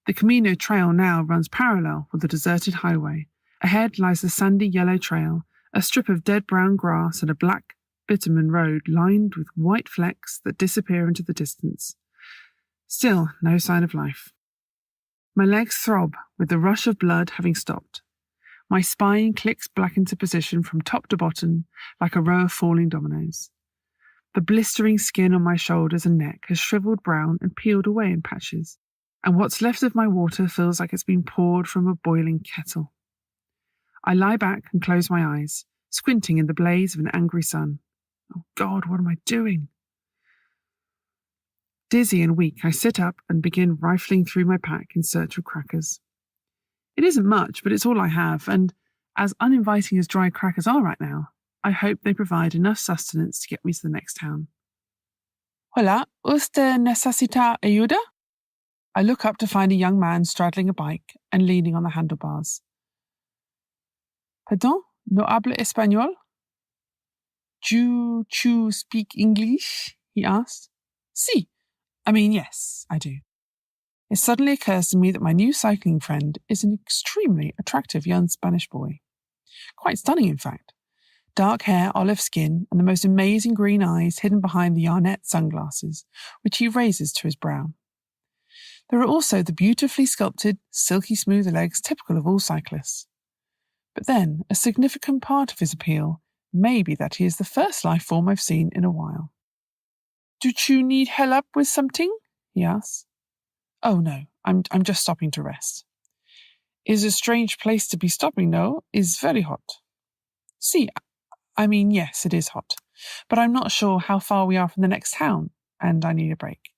The Camino trail now runs parallel with the deserted highway. Ahead lies the sandy yellow trail, a strip of dead brown grass and a black bitumen road lined with white flecks that disappear into the distance. Still, no sign of life. My legs throb with the rush of blood having stopped. My spine clicks back into position from top to bottom like a row of falling dominoes. The blistering skin on my shoulders and neck has shriveled brown and peeled away in patches, and what's left of my water feels like it's been poured from a boiling kettle. I lie back and close my eyes, squinting in the blaze of an angry sun. Oh God, what am I doing? Dizzy and weak, I sit up and begin rifling through my pack in search of crackers. It isn't much, but it's all I have, and as uninviting as dry crackers are right now, I hope they provide enough sustenance to get me to the next town. Hola, ¿usted necesita ayuda? I look up to find a young man straddling a bike and leaning on the handlebars. Pardon? ¿No habla español? Do you speak English? He asked. Sí. Yes, I do. it suddenly occurs to me that my new cycling friend is an extremely attractive young Spanish boy. Quite stunning, in fact. Dark hair, olive skin, and the most amazing green eyes hidden behind the Arnett sunglasses, which he raises to his brow. There are also the beautifully sculpted, silky smooth legs typical of all cyclists. But then, a significant part of his appeal may be that he is the first life form I've seen in a while. "Do you need help with something?" he asks. "Oh no, I'm just stopping to rest." "Is a strange place to be stopping, no? Is very hot." "See, I mean, yes, it is hot, but I'm not sure how far we are from the next town, and I need a break."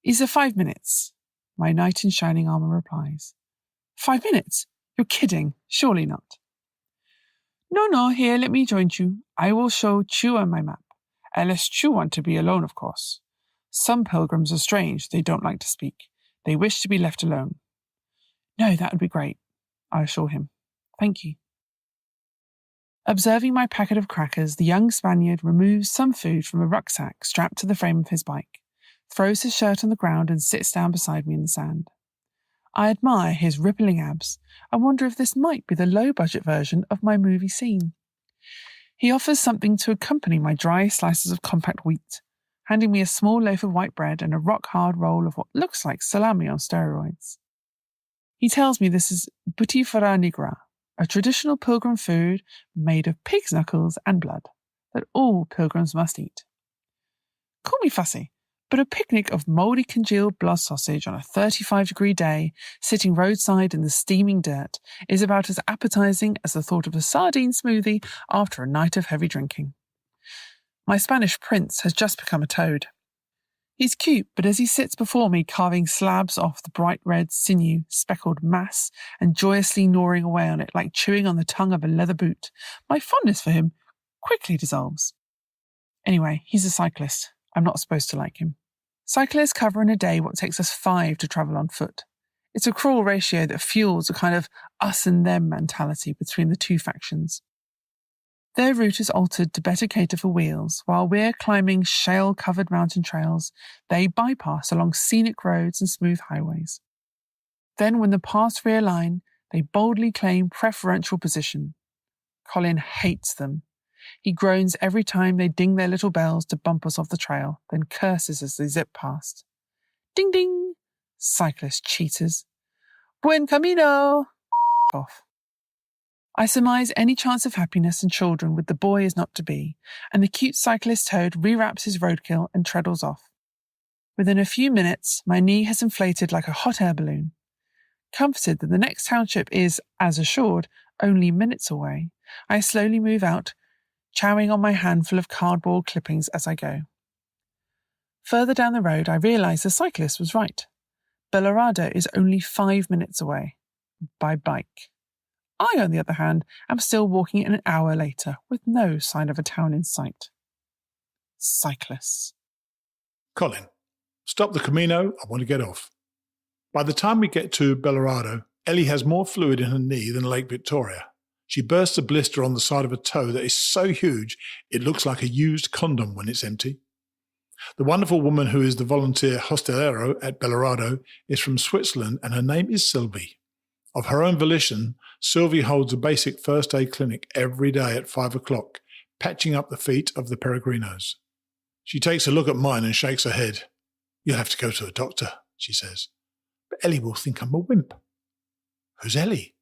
"Is it 5 minutes?" my knight in shining armour replies. 5 minutes? You're kidding, surely not. No, here, let me join you. I will show you on my map, unless you want to be alone, of course. Some pilgrims are strange, they don't like to speak. They wish to be left alone. No, that would be great, I assure him. Thank you. Observing my packet of crackers, the young Spaniard removes some food from a rucksack strapped to the frame of his bike, throws his shirt on the ground and sits down beside me in the sand. I admire his rippling abs. I wonder if this might be the low-budget version of my movie scene. He offers something to accompany my dry slices of compact wheat, handing me a small loaf of white bread and a rock-hard roll of what looks like salami on steroids. He tells me this is butifera negra, a traditional pilgrim food made of pig's knuckles and blood that all pilgrims must eat. Call me fussy, but a picnic of mouldy congealed blood sausage on a 35-degree day, sitting roadside in the steaming dirt, is about as appetizing as the thought of a sardine smoothie after a night of heavy drinking. My Spanish prince has just become a toad. He's cute, but as he sits before me carving slabs off the bright red sinew speckled mass and joyously gnawing away on it like chewing on the tongue of a leather boot, my fondness for him quickly dissolves. Anyway, he's a cyclist. I'm not supposed to like him. Cyclists cover in a day what takes us 5 to travel on foot. It's a cruel ratio that fuels a kind of us and them mentality between the two factions. Their route is altered to better cater for wheels. While we're climbing shale-covered mountain trails, they bypass along scenic roads and smooth highways. Then, when the paths realign, they boldly claim preferential position. Colin hates them. He groans every time they ding their little bells to bump us off the trail, then curses as they zip past. Ding ding! Cyclist cheaters. Buen camino! Off. I surmise any chance of happiness and children with the boy is not to be, and the cute cyclist toad rewraps his roadkill and treadles off. Within a few minutes, my knee has inflated like a hot air balloon. Comforted that the next township is, as assured, only minutes away, I slowly move out, chowing on my handful of cardboard clippings as I go. Further down the road, I realise the cyclist was right. Bellarado is only 5 minutes away, by bike. I, on the other hand, am still walking an hour later, with no sign of a town in sight. Cyclists. Colin, stop the Camino, I want to get off. By the time we get to Bellarado, Ellie has more fluid in her knee than Lake Victoria. She bursts a blister on the side of a toe that is so huge it looks like a used condom when it's empty. The wonderful woman who is the volunteer hostelero at Bellarado is from Switzerland and her name is Sylvie. Of her own volition, Sylvie holds a basic first aid clinic every day at 5 o'clock, patching up the feet of the peregrinos. She takes a look at mine and shakes her head. You'll have to go to a doctor, she says. But Ellie will think I'm a wimp. Who's Ellie?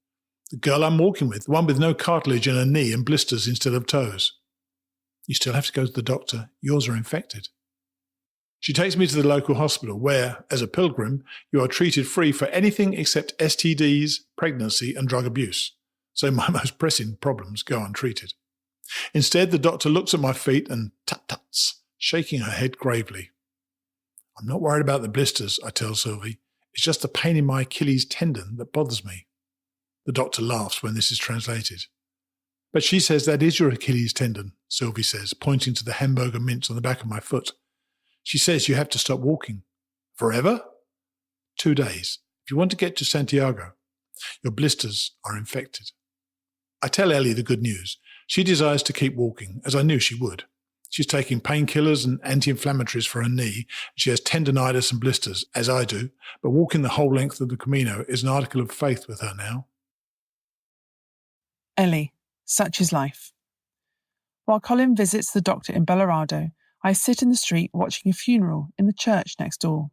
The girl I'm walking with, the one with no cartilage in her knee and blisters instead of toes. You still have to go to the doctor. Yours are infected. She takes me to the local hospital where, as a pilgrim, you are treated free for anything except STDs, pregnancy and drug abuse. So my most pressing problems go untreated. Instead, the doctor looks at my feet and tut-tuts, shaking her head gravely. I'm not worried about the blisters, I tell Sylvie. It's just the pain in my Achilles tendon that bothers me. The doctor laughs when this is translated. But she says that is your Achilles tendon, Sylvie says, pointing to the hamburger mince on the back of my foot. She says you have to stop walking. Forever? 2 days. If you want to get to Santiago, your blisters are infected. I tell Ellie the good news. She desires to keep walking, as I knew she would. She's taking painkillers and anti-inflammatories for her knee. She has tendonitis and blisters, as I do, but walking the whole length of the Camino is an article of faith with her now. Ellie, such is life. While Colin visits the doctor in Bellarado, I sit in the street watching a funeral in the church next door.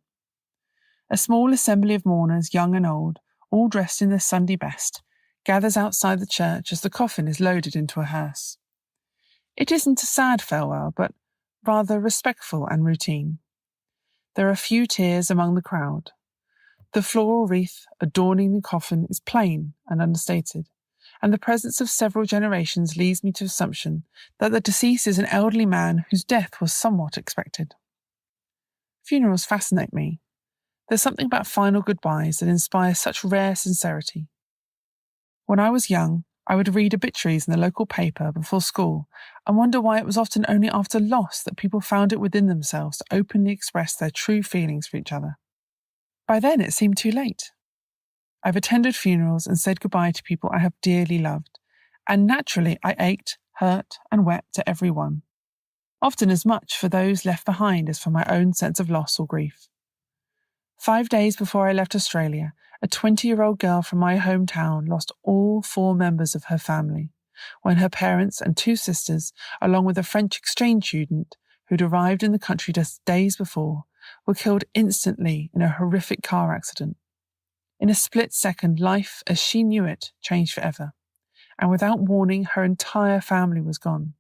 A small assembly of mourners, young and old, all dressed in their Sunday best, gathers outside the church as the coffin is loaded into a hearse. It isn't a sad farewell, but rather respectful and routine. There are few tears among the crowd. The floral wreath adorning the coffin is plain and understated, and the presence of several generations leads me to the assumption that the deceased is an elderly man whose death was somewhat expected. Funerals fascinate me. There's something about final goodbyes that inspires such rare sincerity. When I was young, I would read obituaries in the local paper before school and wonder why it was often only after loss that people found it within themselves to openly express their true feelings for each other. By then, it seemed too late. I've attended funerals and said goodbye to people I have dearly loved, and naturally I ached, hurt, and wept at every one, often as much for those left behind as for my own sense of loss or grief. 5 days before I left Australia, a 20-year-old girl from my hometown lost all 4 members of her family when her parents and 2 sisters, along with a French exchange student who'd arrived in the country just days before, were killed instantly in a horrific car accident. In a split second, life as she knew it changed forever, and without warning, her entire family was gone.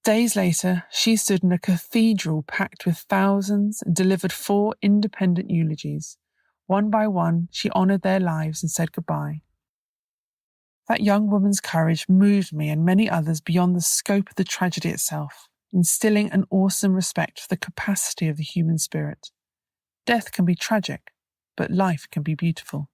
Days later, she stood in a cathedral packed with thousands and delivered 4 independent eulogies. One by one, she honoured their lives and said goodbye. That young woman's courage moved me and many others beyond the scope of the tragedy itself, instilling an awesome respect for the capacity of the human spirit. Death can be tragic, but life can be beautiful.